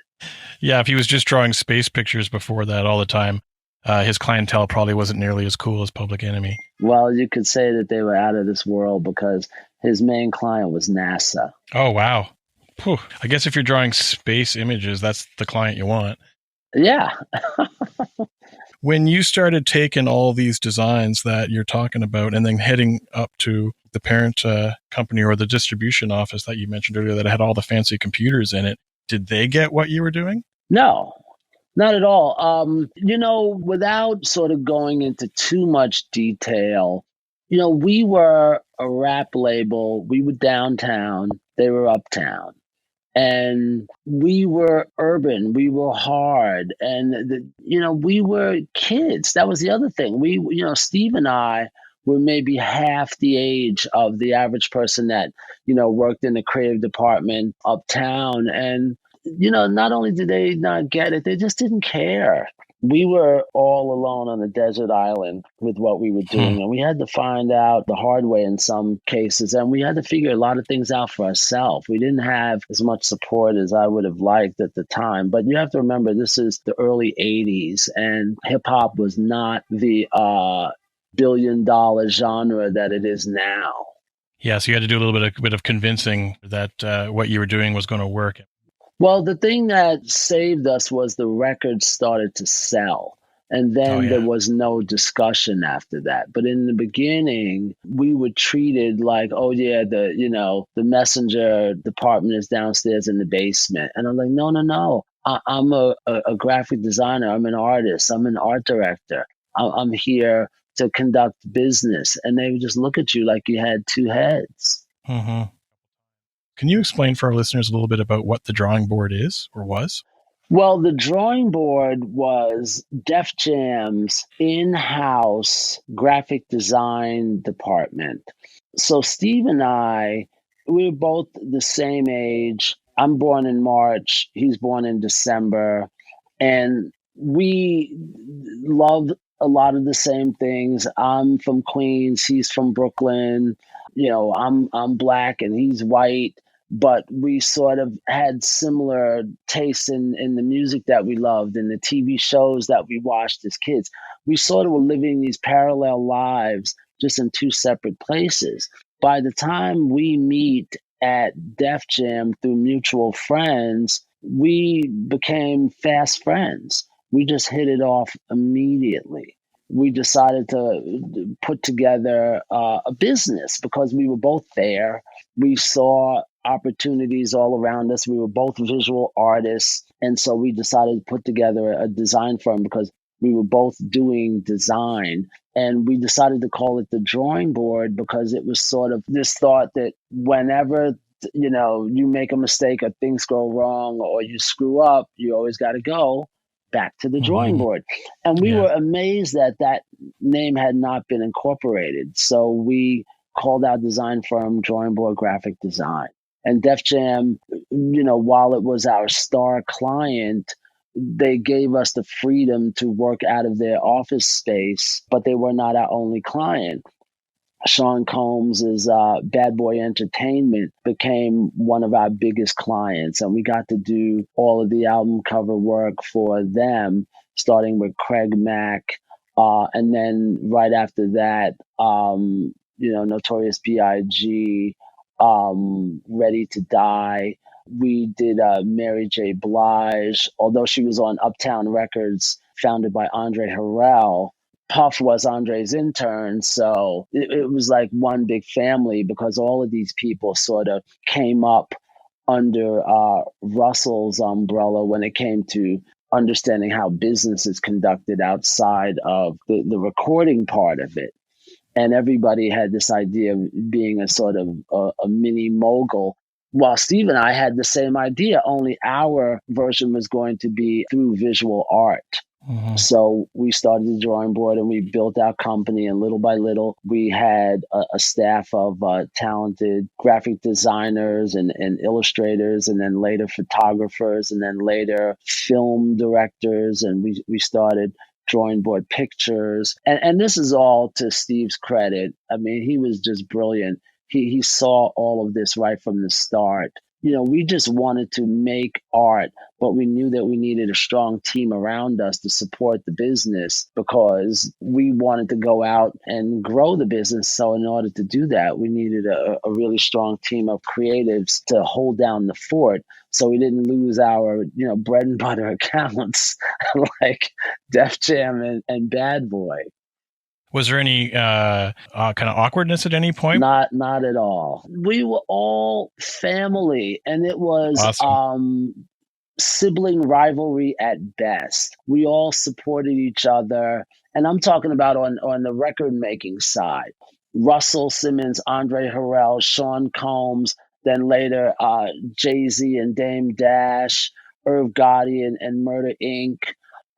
Yeah, if he was just drawing space pictures before that all the time, his clientele probably wasn't nearly as cool as Public Enemy.
Well, you could say that they were out of this world because his main client was NASA.
Oh, wow. Whew. I guess if you're drawing space images, that's the client you want.
Yeah.
When you started taking all these designs that you're talking about and then heading up to the parent company or the distribution office that you mentioned earlier that had all the fancy computers in it, did they get what you were doing?
No, not at all. Without sort of going into too much detail, we were a rap label. We were downtown. They were uptown. And we were urban, we were hard, and we were kids. That was the other thing. Steve and I were maybe half the age of the average person that worked in the creative department uptown. And not only did they not get it, they just didn't care. We were all alone on a desert island with what we were doing, and we had to find out the hard way in some cases, and we had to figure a lot of things out for ourselves. We didn't have as much support as I would have liked at the time, but you have to remember this is the early 80s, and hip-hop was not the billion-dollar genre that it is now.
Yeah, so you had to do a little bit of convincing that what you were doing was going to work.
Well, the thing that saved us was the record started to sell. And then there was no discussion after that. But in the beginning, we were treated like, oh yeah, the messenger department is downstairs in the basement. And I'm like, no. I'm a graphic designer. I'm an artist. I'm an art director. I'm here to conduct business. And they would just look at you like you had two heads.
Mm-hmm. Can you explain for our listeners a little bit about what the drawing board is or was?
Well, the drawing board was Def Jam's in-house graphic design department. So Steve and I, we were both the same age. I'm born in March. He's born in December. And we loved a lot of the same things. I'm from Queens. He's from Brooklyn. I'm black and he's white. But we sort of had similar tastes in the music that we loved and the TV shows that we watched as kids. We sort of were living these parallel lives just in two separate places. By the time we meet at Def Jam through mutual friends, we became fast friends. We just hit it off immediately. We decided to put together a business because we were both there. We saw opportunities all around us. We were both visual artists. And so we decided to put together a design firm because we were both doing design. And we decided to call it the drawing board because it was sort of this thought that whenever you make a mistake or things go wrong or you screw up, you always got to go back to the drawing board. And we were amazed that that name had not been incorporated. So we called our design firm Drawing Board Graphic Design. And Def Jam, while it was our star client, they gave us the freedom to work out of their office space, but they were not our only client. Sean Combs' Bad Boy Entertainment became one of our biggest clients, and we got to do all of the album cover work for them, starting with Craig Mack, and then right after that, Notorious B.I.G., Ready to Die. We did Mary J. Blige, although she was on Uptown Records, founded by Andre Harrell. Puff was Andre's intern. So it was like one big family because all of these people sort of came up under Russell's umbrella when it came to understanding how business is conducted outside of the recording part of it. And everybody had this idea of being a sort of a mini mogul. While Steve and I had the same idea, only our version was going to be through visual art.
Mm-hmm.
So we started the drawing board and we built our company. And little by little, we had a staff of talented graphic designers and illustrators, and then later photographers, and then later film directors. And we started drawing board pictures. And this is all to Steve's credit. I mean, he was just brilliant. He saw all of this right from the start. We just wanted to make art, but we knew that we needed a strong team around us to support the business because we wanted to go out and grow the business. So in order to do that, we needed a really strong team of creatives to hold down the fort so we didn't lose our, bread and butter accounts like Def Jam and Bad Boy.
Was there any kind of awkwardness at any point?
Not at all. We were all family, and it was
awesome.
Sibling rivalry at best. We all supported each other, and I'm talking about on the record making side. Russell Simmons, Andre Harrell, Sean Combs, then later JayZ and Dame Dash, Irv Gotti and Murder Inc.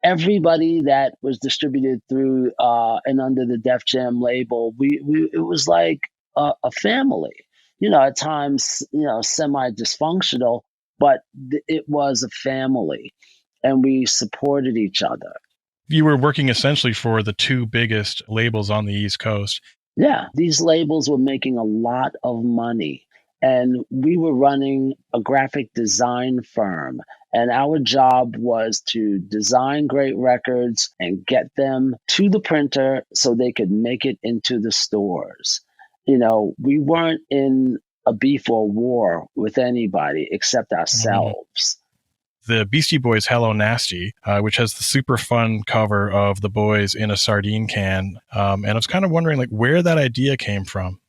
Everybody that was distributed through and under the Def Jam label, it was like a family. At times, semi dysfunctional, but it was a family, and we supported each other.
You were working essentially for the two biggest labels on the East Coast.
Yeah, these labels were making a lot of money, and we were running a graphic design firm. And our job was to design great records and get them to the printer so they could make it into the stores. We weren't in a beef or war with anybody except ourselves.
The Beastie Boys' Hello Nasty, which has the super fun cover of the boys in a sardine can. And I was kind of wondering where that idea came from.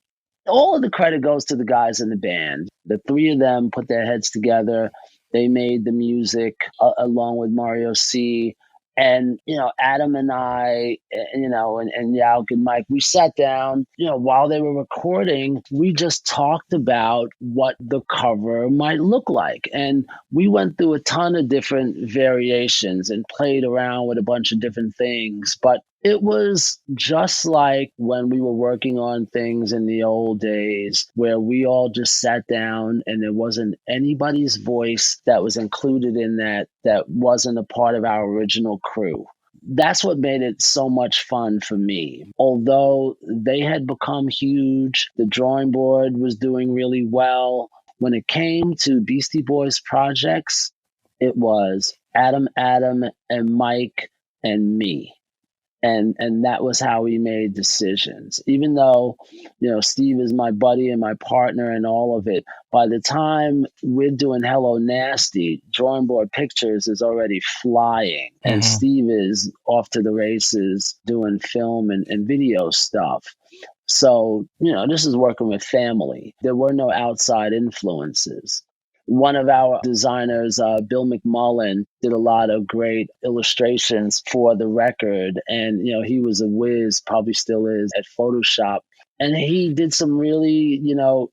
All of the credit goes to the guys in the band. The three of them put their heads together. They made the music along with Mario C. And, Adam and I, and Yauk and Mike, we sat down, while they were recording, we just talked about what the cover might look like. And we went through a ton of different variations and played around with a bunch of different things. But it was just like when we were working on things in the old days where we all just sat down and there wasn't anybody's voice that was included in that wasn't a part of our original crew. That's what made it so much fun for me. Although they had become huge, the drawing board was doing really well. When it came to Beastie Boys projects, it was Adam, and Mike, and me. And that was how we made decisions. Even though, Steve is my buddy and my partner and all of it, by the time we're doing Hello Nasty, Drawing Board Pictures is already flying. And Steve is off to the races doing film and video stuff. So, this is working with family. There were no outside influences. One of our designers, Bill McMullen, did a lot of great illustrations for the record. And, he was a whiz, probably still is, at Photoshop. And he did some really,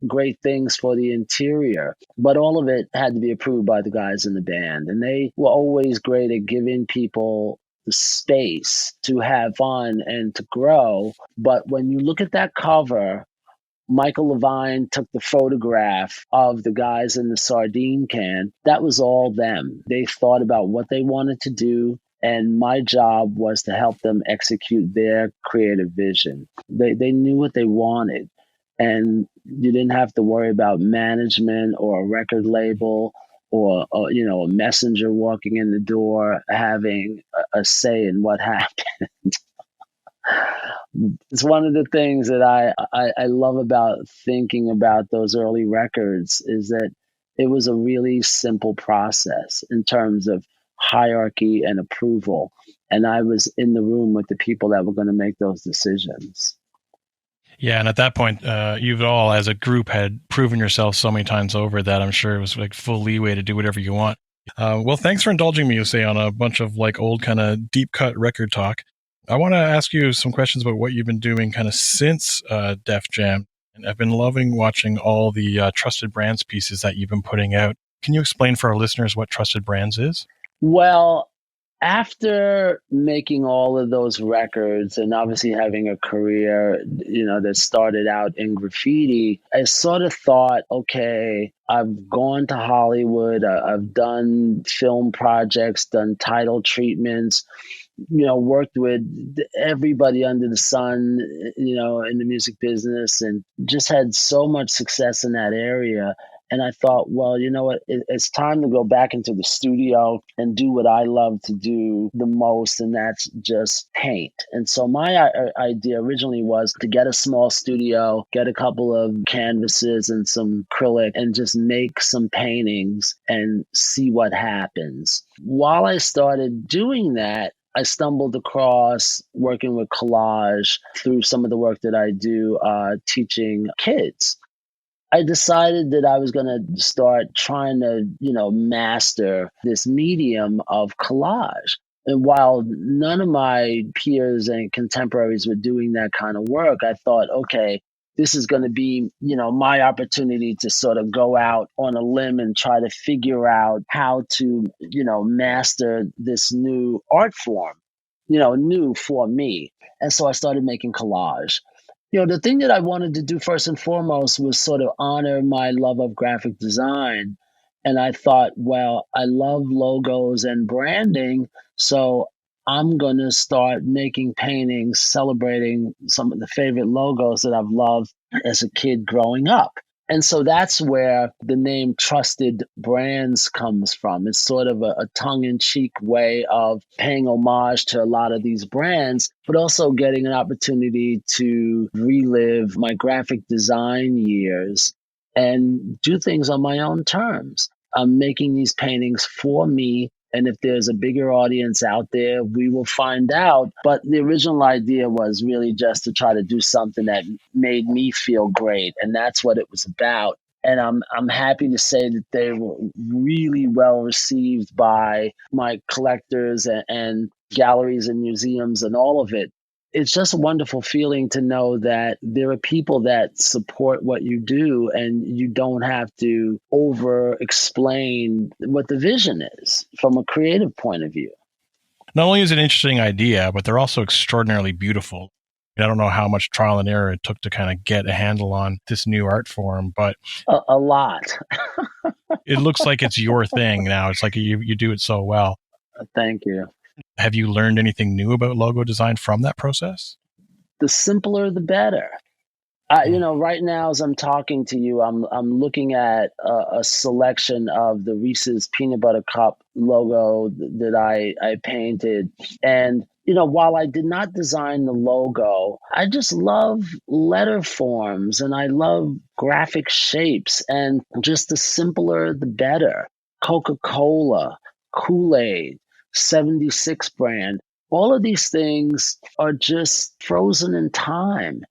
great things for the interior. But all of it had to be approved by the guys in the band. And they were always great at giving people the space to have fun and to grow. But when you look at that cover, Michael Levine took the photograph of the guys in the sardine can. That was all them. They thought about what they wanted to do, and my job was to help them execute their creative vision. They knew what they wanted, and you didn't have to worry about management or a record label or a messenger walking in the door having a say in what happened. It's one of the things that I love about thinking about those early records is that it was a really simple process in terms of hierarchy and approval. And I was in the room with the people that were going to make those decisions.
Yeah, and at that point, you've all, as a group, had proven yourself so many times over that I'm sure it was like full leeway to do whatever you want. Well, thanks for indulging me, Jose, on a bunch of like old kind of deep cut record talk. I want to ask you some questions about what you've been doing kind of since Def Jam. And I've been loving watching all the Trusted Brands pieces that you've been putting out. Can you explain for our listeners what Trusted Brands is?
Well, after making all of those records and obviously having a career, that started out in graffiti, I sort of thought, okay, I've gone to Hollywood, I've done film projects, done title treatments, worked with everybody under the sun, in the music business, and just had so much success in that area. And I thought, well, you know what? It's time to go back into the studio and do what I love to do the most, and that's just paint. And so my idea originally was to get a small studio, get a couple of canvases and some acrylic, and just make some paintings and see what happens. While I started doing that, I stumbled across working with collage through some of the work that I do teaching kids. I decided that I was going to start trying to, master this medium of collage. And while none of my peers and contemporaries were doing that kind of work, I thought, okay, this is going to be, my opportunity to sort of go out on a limb and try to figure out how to, master this new art form, new for me. And so I started making collage. The thing that I wanted to do first and foremost was sort of honor my love of graphic design. And I thought, well, I love logos and branding, so I'm going to start making paintings celebrating some of the favorite logos that I've loved as a kid growing up. And so that's where the name Trusted Brands comes from. It's sort of a tongue-in-cheek way of paying homage to a lot of these brands, but also getting an opportunity to relive my graphic design years and do things on my own terms. I'm making these paintings for me. And if there's a bigger audience out there, we will find out. But the original idea was really just to try to do something that made me feel great. And that's what it was about. And I'm happy to say that they were really well received by my collectors and galleries and museums and all of it. It's just a wonderful feeling to know that there are people that support what you do and you don't have to over explain what the vision is from a creative point of view.
Not only is it an interesting idea, but they're also extraordinarily beautiful. I don't know how much trial and error it took to kind of get a handle on this new art form, but
a lot.
It looks like it's your thing now. It's like you do it so well.
Thank you.
Have you learned anything new about logo design from that process?
The simpler, the better. Right now as I'm talking to you, I'm looking at a selection of the Reese's Peanut Butter Cup logo that I painted. And, while I did not design the logo, I just love letter forms and I love graphic shapes, and just the simpler, the better. Coca-Cola, Kool-Aid, 76 brand. All of these things are just frozen in time.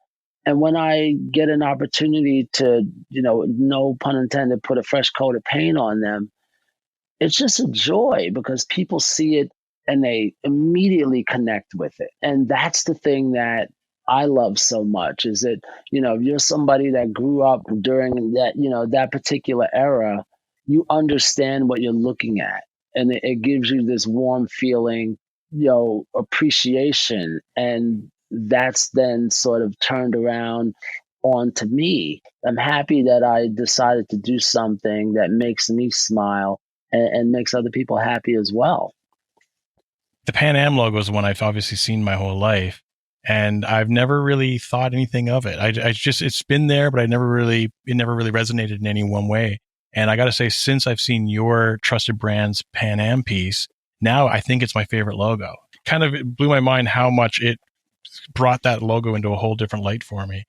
And when I get an opportunity to, no pun intended, put a fresh coat of paint on them, it's just a joy because people see it and they immediately connect with it. And that's the thing that I love so much is that, if you're somebody that grew up during that, that particular era, you understand what you're looking at. And it gives you this warm feeling, appreciation. And that's then sort of turned around onto me. I'm happy that I decided to do something that makes me smile and makes other people happy as well.
The Pan Am logo is one I've obviously seen my whole life, and I've never really thought anything of it. I just, it's been there, but it never really resonated in any one way. And I got to say, since I've seen your Trusted Brands Pan Am piece, now I think it's my favorite logo. Kind of it blew my mind how much it brought that logo into a whole different light for me.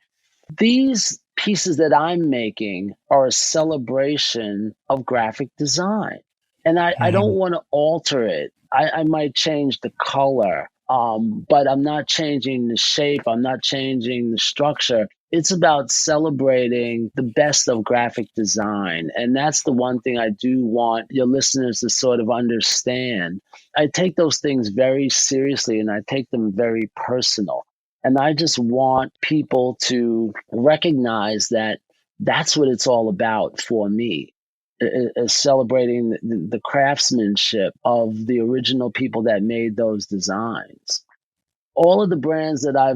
These pieces that I'm making are a celebration of graphic design. And I don't want to alter it I might change the color, but I'm not changing the shape. I'm not changing the structure. It's about celebrating the best of graphic design. And that's the one thing I do want your listeners to sort of understand. I take those things very seriously and I take them very personal. And I just want people to recognize that that's what it's all about for me, is celebrating the craftsmanship of the original people that made those designs. All of the brands uh,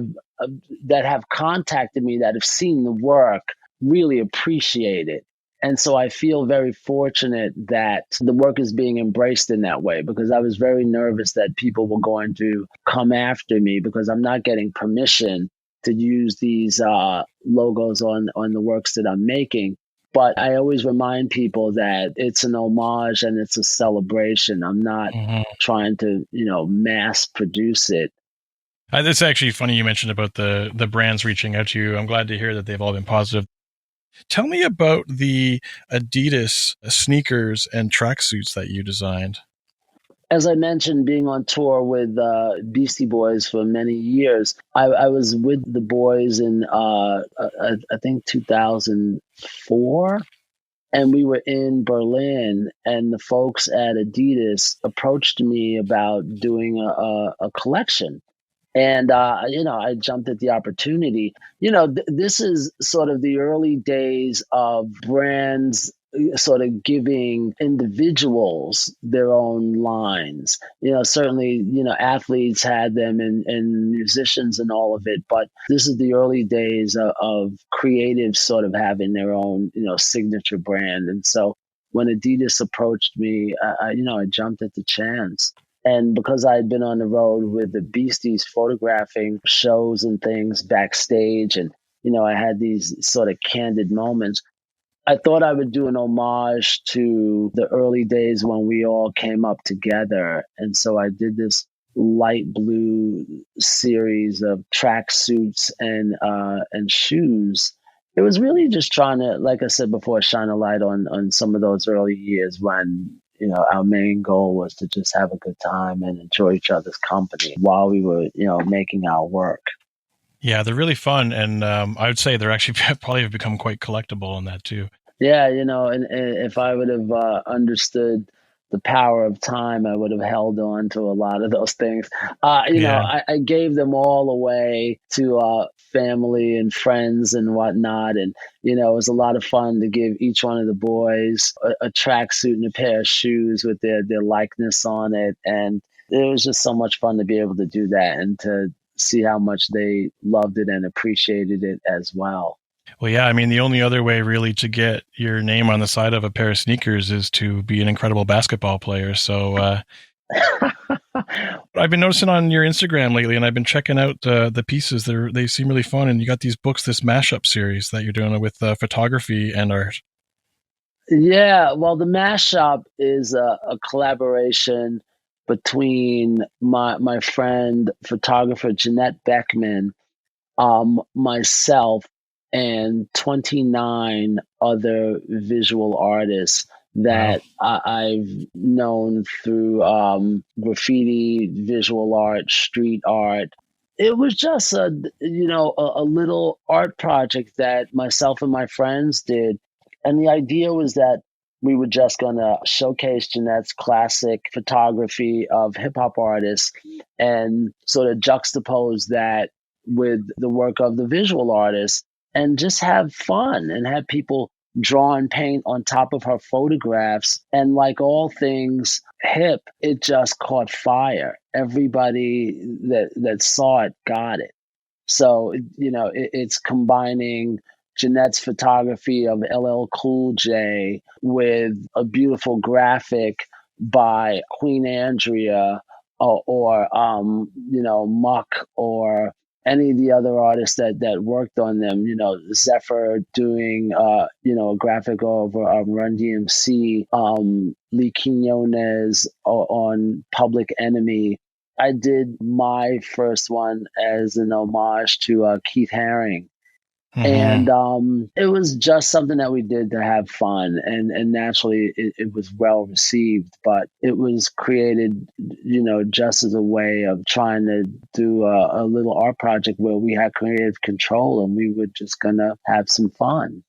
that have contacted me, that have seen the work, really appreciate it. And so I feel very fortunate that the work is being embraced in that way, because I was very nervous that people were going to come after me because I'm not getting permission to use these logos on the works that I'm making. But I always remind people that it's an homage and it's a celebration. I'm not trying to, mass produce it.
It's actually funny you mentioned about the brands reaching out to you. I'm glad to hear that they've all been positive. Tell me about the Adidas sneakers and tracksuits that you designed.
As I mentioned, being on tour with Beastie Boys for many years, I was with the boys in, I think, 2004. And we were in Berlin, and the folks at Adidas approached me about doing a collection. And, I jumped at the opportunity. This is sort of the early days of brands sort of giving individuals their own lines. Certainly, athletes had them and musicians and all of it, but this is the early days of creatives sort of having their own, signature brand. And so when Adidas approached me, I jumped at the chance. And because I had been on the road with the Beasties photographing shows and things backstage, and, I had these sort of candid moments, I thought I would do an homage to the early days when we all came up together. And so I did this light blue series of tracksuits and shoes. It was really just trying to, like I said before, shine a light on some of those early years when, our main goal was to just have a good time and enjoy each other's company while we were, making our work.
Yeah, they're really fun, and I would say they're actually probably have become quite collectible in that too.
Yeah, and if I would have understood the power of time, I would have held on to a lot of those things.
Yeah.
I gave them all away to family and friends and whatnot. And, it was a lot of fun to give each one of the boys a tracksuit and a pair of shoes with their likeness on it. And it was just so much fun to be able to do that and to see how much they loved it and appreciated it as well.
Well, yeah, I mean, the only other way really to get your name on the side of a pair of sneakers is to be an incredible basketball player. So I've been noticing on your Instagram lately, and I've been checking out the pieces. They seem really fun, and you got these books, this mashup series that you're doing with photography and art.
Yeah, well, the mashup is a collaboration between my friend photographer Jeanette Beckman, myself, and 29 other visual artists
Wow.
that I've known through graffiti, visual art, street art. It was just a little art project that myself and my friends did. And the idea was that we were just going to showcase Jeanette's classic photography of hip hop artists and sort of juxtapose that with the work of the visual artists and just have fun and have people draw and paint on top of her photographs. And like all things hip, it just caught fire. Everybody that saw it got it. So, it's combining Jeanette's photography of LL Cool J with a beautiful graphic by Queen Andrea or Muck or any of the other artists that worked on them, Zephyr doing, a graphic over Run DMC, Lee Quinones on Public Enemy. I did my first one as an homage to Keith Haring. And
Hmm.
it was just something that we did to have fun, and naturally it was well received. But it was created, just as a way of trying to do a little art project where we had creative control and we were just gonna have some fun.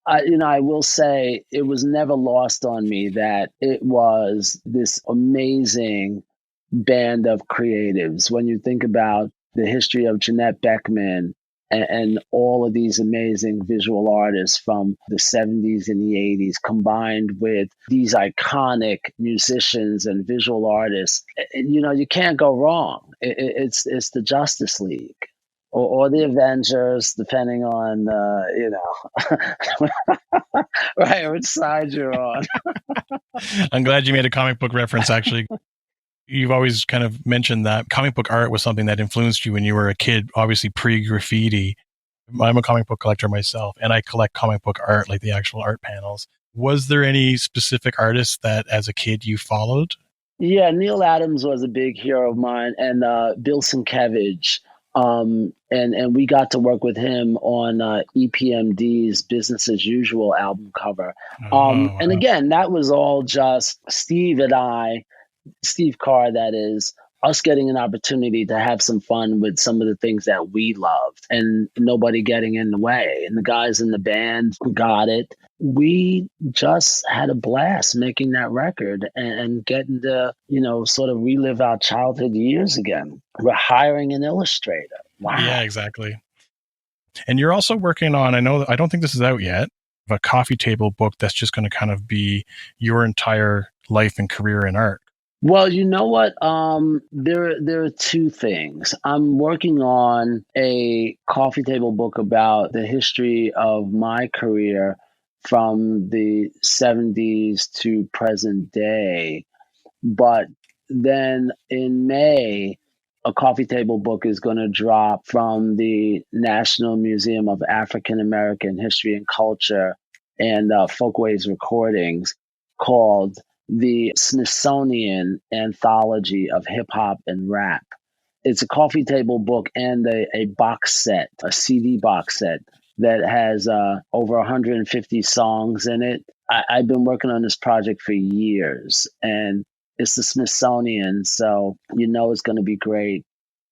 I will say it was never lost on me that it was this amazing band of creatives. When you think about the history of Jeanette Beckman and all of these amazing visual artists from the 70s and the 80s, combined with these iconic musicians and visual artists, you can't go wrong. It's the Justice League. Or the Avengers, depending on right which side you're on.
I'm glad you made a comic book reference, actually. You've always kind of mentioned that comic book art was something that influenced you when you were a kid, obviously pre-graffiti. I'm a comic book collector myself, and I collect comic book art, like the actual art panels. Was there any specific artists that as a kid you followed?
Yeah, Neil Adams was a big hero of mine, and Bill Sienkiewicz. And we got to work with him on EPMD's Business as Usual album cover.
Oh,
And
wow.
again, that was all just Steve and I, Steve Carr, that is, us getting an opportunity to have some fun with some of the things that we loved and nobody getting in the way. And the guys in the band got it. We just had a blast making that record and getting to, sort of relive our childhood years again. We're hiring an illustrator.
Yeah,
Wow.
exactly. And you're also working on, I don't think this is out yet, a coffee table book that's just going to kind of be your entire life and career in art.
Well, you know what? There are two things. I'm working on a coffee table book about the history of my career from the 70s to present day. But then in May, a coffee table book is going to drop from the National Museum of African American History and Culture and Folkways Recordings, called the Smithsonian Anthology of Hip Hop and Rap. It's a coffee table book and a box set, a CD box set that has over 150 songs in it. I've been working on this project for years, and it's the Smithsonian, so it's going to be great.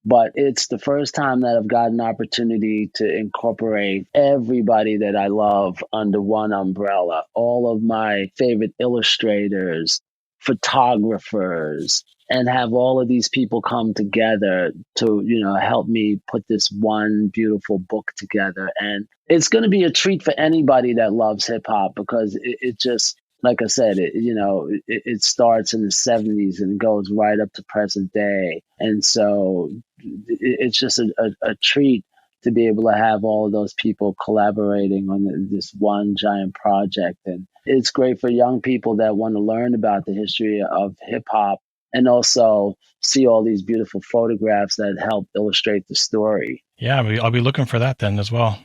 But it's the first time that I've got an opportunity to incorporate everybody that I love under one umbrella. All of my favorite illustrators, photographers, and have all of these people come together to, help me put this one beautiful book together. And it's going to be a treat for anybody that loves hip hop because it just, like I said, it starts in the 70s and goes right up to present day. And so it's just a treat to be able to have all of those people collaborating on this one giant project. And it's great for young people that want to learn about the history of hip hop and also see all these beautiful photographs that help illustrate the story.
Yeah, I'll be looking for that then as well.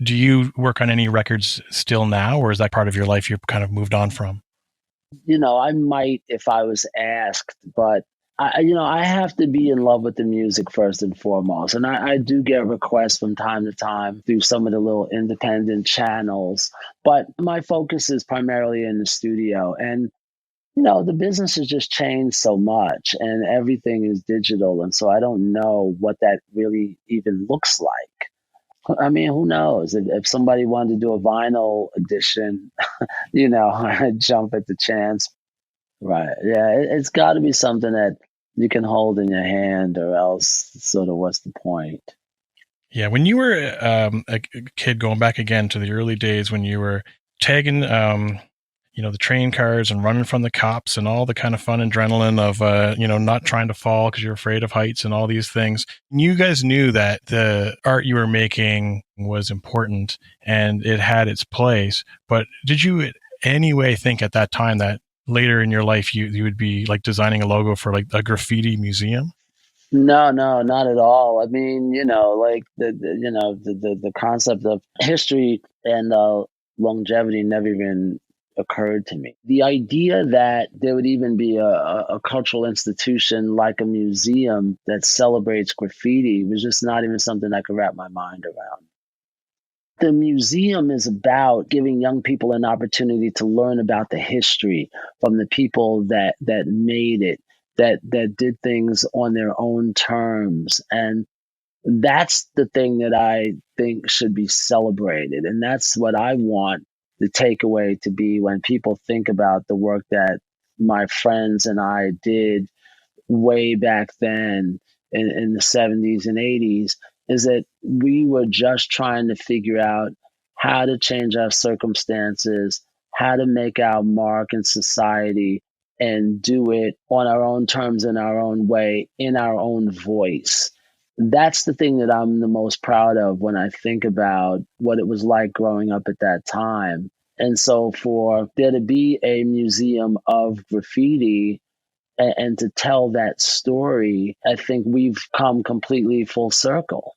Do you work on any records still now, or is that part of your life you've kind of moved on from?
I might if I was asked, but I have to be in love with the music first and foremost. And I do get requests from time to time through some of the little independent channels, but my focus is primarily in the studio. And, the business has just changed so much and everything is digital. And so I don't know what that really even looks like. I mean, who knows? If somebody wanted to do a vinyl edition, I'd jump at the chance. Right. Yeah, it's got to be something that you can hold in your hand, or else, sort of, what's the point?
Yeah, when you were a kid, going back again to the early days when you were tagging, the train cars and running from the cops and all the kind of fun adrenaline of, not trying to fall because you're afraid of heights and all these things. You guys knew that the art you were making was important and it had its place. But did you in any way think at that time that later in your life you would be like designing a logo for like a graffiti museum?
No, no, not at all. I mean, like the concept of history and longevity never even occurred to me. The idea that there would even be a cultural institution like a museum that celebrates graffiti was just not even something I could wrap my mind around. The museum is about giving young people an opportunity to learn about the history from the people that made it, that did things on their own terms. And that's the thing that I think should be celebrated. And that's what I want the takeaway to be when people think about the work that my friends and I did way back then in the 70s and 80s, is that we were just trying to figure out how to change our circumstances, how to make our mark in society, and do it on our own terms, in our own way, in our own voice. That's the thing that I'm the most proud of when I think about what it was like growing up at that time. And so for there to be a museum of graffiti and to tell that story, I think we've come completely full circle.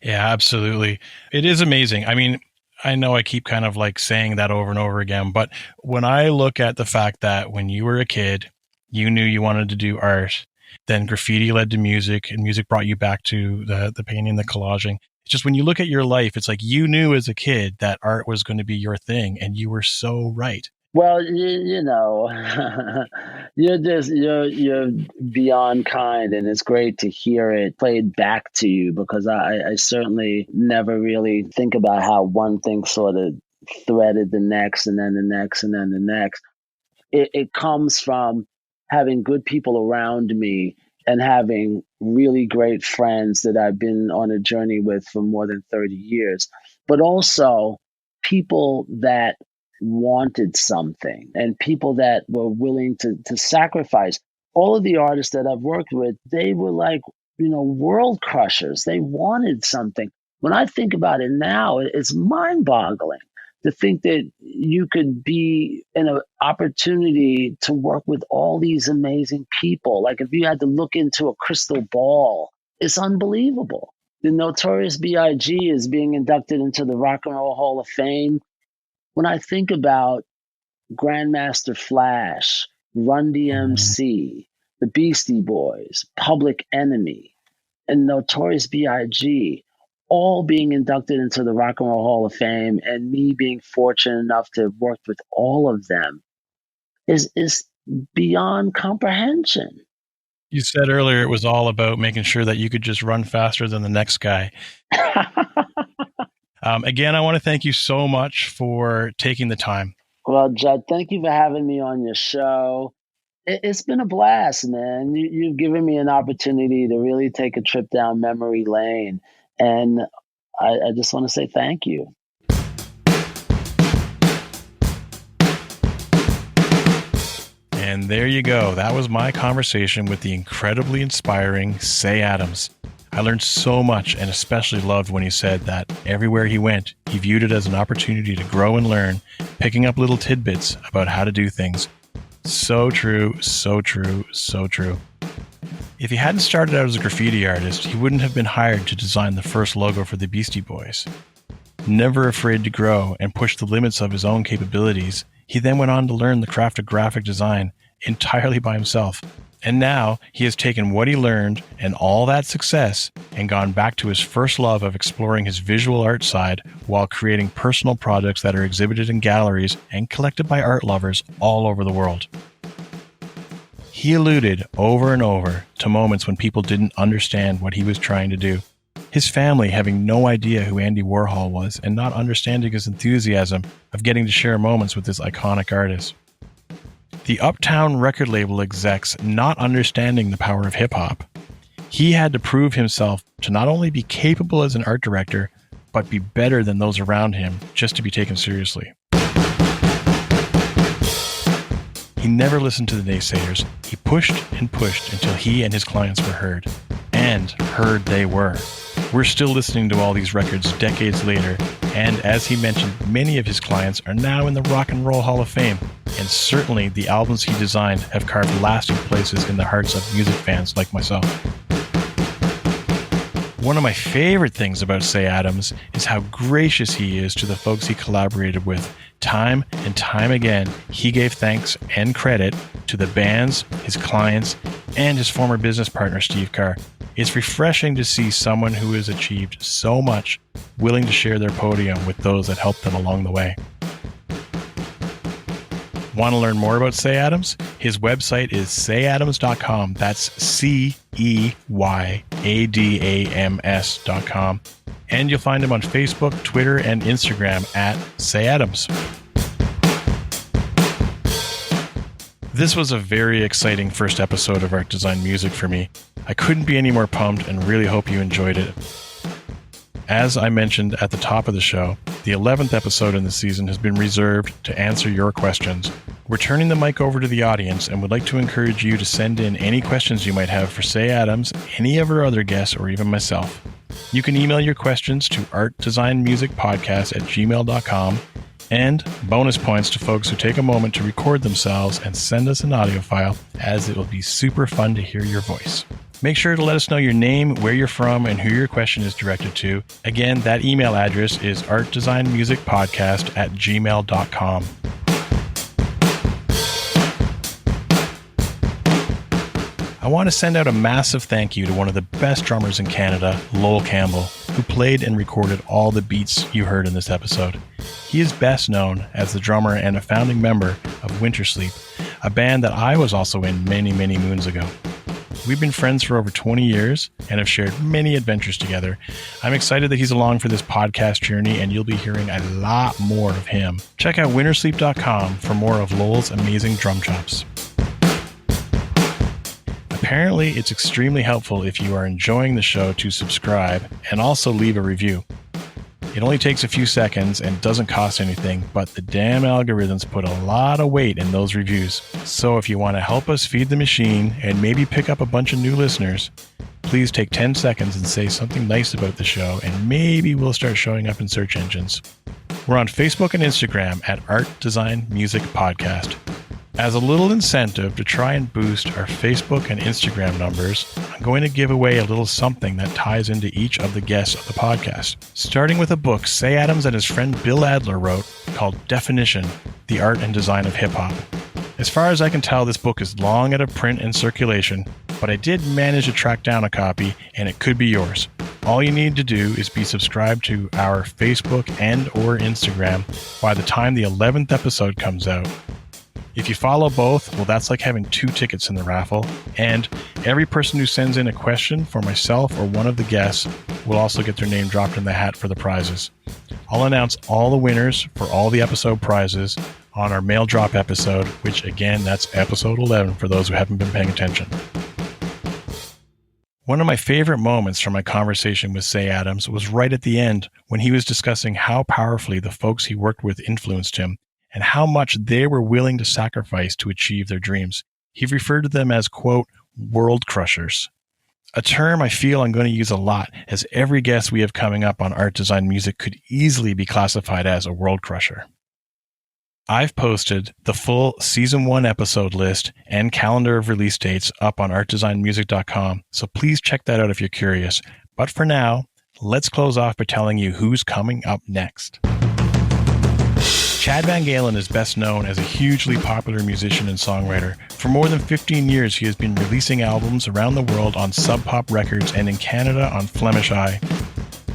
Yeah, absolutely. It is amazing. I mean, I know I keep kind of like saying that over and over again, but when I look at the fact that when you were a kid, you knew you wanted to do art, then graffiti led to music, and music brought you back to the painting, the collaging. It's just when you look at your life, it's like you knew as a kid that art was going to be your thing, and you were so right.
Well, you know, you're beyond kind, and it's great to hear it played back to you, because I certainly never really think about how one thing sort of threaded the next, and then the next, and then the next. It comes from having good people around me and having really great friends that I've been on a journey with for more than 30 years, but also people that wanted something and people that were willing to sacrifice. All of the artists that I've worked with, they were like, world crushers. They wanted something. When I think about it now, it's mind boggling to think that you could be in an opportunity to work with all these amazing people. Like if you had to look into a crystal ball, it's unbelievable. The Notorious B.I.G. is being inducted into the Rock and Roll Hall of Fame. When I think about Grandmaster Flash, Run DMC, the Beastie Boys, Public Enemy, and Notorious B.I.G., all being inducted into the Rock and Roll Hall of Fame, and me being fortunate enough to have worked with all of them is beyond comprehension.
You said earlier it was all about making sure that you could just run faster than the next guy. Again, I want to thank you so much for taking the time.
Well, Judd, thank you for having me on your show. It's been a blast, man. You've given me an opportunity to really take a trip down memory lane. And I just want to say thank you.
And there you go. That was my conversation with the incredibly inspiring Cey Adams. I learned so much, and especially loved when he said that everywhere he went, he viewed it as an opportunity to grow and learn, picking up little tidbits about how to do things. So true, so true, so true. If he hadn't started out as a graffiti artist, he wouldn't have been hired to design the first logo for the Beastie Boys. Never afraid to grow and push the limits of his own capabilities, he then went on to learn the craft of graphic design entirely by himself. And now he has taken what he learned and all that success and gone back to his first love of exploring his visual art side while creating personal projects that are exhibited in galleries and collected by art lovers all over the world. He alluded over and over to moments when people didn't understand what he was trying to do. His family having no idea who Andy Warhol was and not understanding his enthusiasm of getting to share moments with this iconic artist. The Uptown record label execs not understanding the power of hip-hop. He had to prove himself to not only be capable as an art director, but be better than those around him just to be taken seriously. He never listened to the naysayers. He pushed and pushed until he and his clients were heard. And heard they were. We're still listening to all these records decades later, and as he mentioned, many of his clients are now in the Rock and Roll Hall of Fame, and certainly the albums he designed have carved lasting places in the hearts of music fans like myself. One of my favorite things about Cey Adams is how gracious he is to the folks he collaborated with. Time and time again, he gave thanks and credit to the bands, his clients, and his former business partner, Steve Carr. It's refreshing to see someone who has achieved so much willing to share their podium with those that helped them along the way. Want to learn more about Cey Adams? His website is ceyadams.com. That's CEYADAMS.com. And you'll find him on Facebook, Twitter, and Instagram at Cey Adams. This was a very exciting first episode of Art Design Music for me. I couldn't be any more pumped and really hope you enjoyed it. As I mentioned at the top of the show, the 11th episode in the season has been reserved to answer your questions. We're turning the mic over to the audience and would like to encourage you to send in any questions you might have for Cey Adams, any of our other guests, or even myself. You can email your questions to artdesignmusicpodcast@gmail.com, and bonus points to folks who take a moment to record themselves and send us an audio file, as it will be super fun to hear your voice. Make sure to let us know your name, where you're from, and who your question is directed to. Again, that email address is artdesignmusicpodcast@gmail.com. I want to send out a massive thank you to one of the best drummers in Canada, Lowell Campbell, who played and recorded all the beats you heard in this episode. He is best known as the drummer and a founding member of Winter Sleep, a band that I was also in many, many moons ago. We've been friends for over 20 years and have shared many adventures together. I'm excited that he's along for this podcast journey, and you'll be hearing a lot more of him. Check out wintersleep.com for more of Lowell's amazing drum chops. Apparently, it's extremely helpful if you are enjoying the show to subscribe and also leave a review. It only takes a few seconds and doesn't cost anything, but the damn algorithms put a lot of weight in those reviews. So if you want to help us feed the machine and maybe pick up a bunch of new listeners, please take 10 seconds and say something nice about the show, and maybe we'll start showing up in search engines. We're on Facebook and Instagram at Art Design Music Podcast. As a little incentive to try and boost our Facebook and Instagram numbers, I'm going to give away a little something that ties into each of the guests of the podcast. Starting with a book Cey Adams and his friend Bill Adler wrote called Definition, The Art and Design of Hip Hop. As far as I can tell, this book is long out of print and circulation, but I did manage to track down a copy, and it could be yours. All you need to do is be subscribed to our Facebook and or Instagram by the time the 11th episode comes out. If you follow both, well, that's like having 2 tickets in the raffle. And every person who sends in a question for myself or one of the guests will also get their name dropped in the hat for the prizes. I'll announce all the winners for all the episode prizes on our mail drop episode, which again, that's episode 11 for those who haven't been paying attention. One of my favorite moments from my conversation with Cey Adams was right at the end when he was discussing how powerfully the folks he worked with influenced him, and how much they were willing to sacrifice to achieve their dreams. He referred to them as, quote, world crushers. A term I feel I'm going to use a lot, as every guest we have coming up on Art Design Music could easily be classified as a world crusher. I've posted the full Season 1 episode list and calendar of release dates up on artdesignmusic.com, so please check that out if you're curious. But for now, let's close off by telling you who's coming up next. Chad Van Galen is best known as a hugely popular musician and songwriter. For more than 15 years, he has been releasing albums around the world on Sub Pop Records and in Canada on Flemish Eye.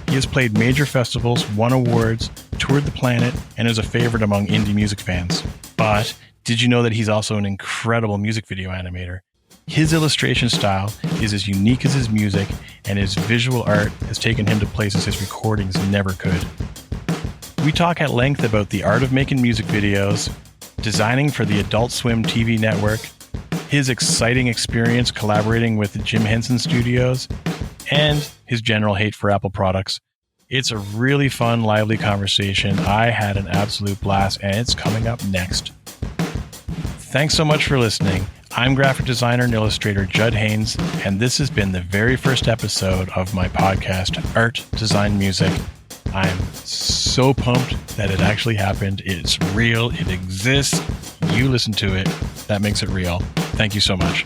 He has played major festivals, won awards, toured the planet, and is a favorite among indie music fans. But did you know that he's also an incredible music video animator? His illustration style is as unique as his music, and his visual art has taken him to places his recordings never could. We talk at length about the art of making music videos, designing for the Adult Swim TV network, his exciting experience collaborating with the Jim Henson Studios, and his general hate for Apple products. It's a really fun, lively conversation. I had an absolute blast, and it's coming up next. Thanks so much for listening. I'm graphic designer and illustrator Judd Haynes, and this has been the very first episode of my podcast, Art Design Music. I'm so pumped that it actually happened. It's real. It exists. You listen to it. That makes it real. Thank you so much.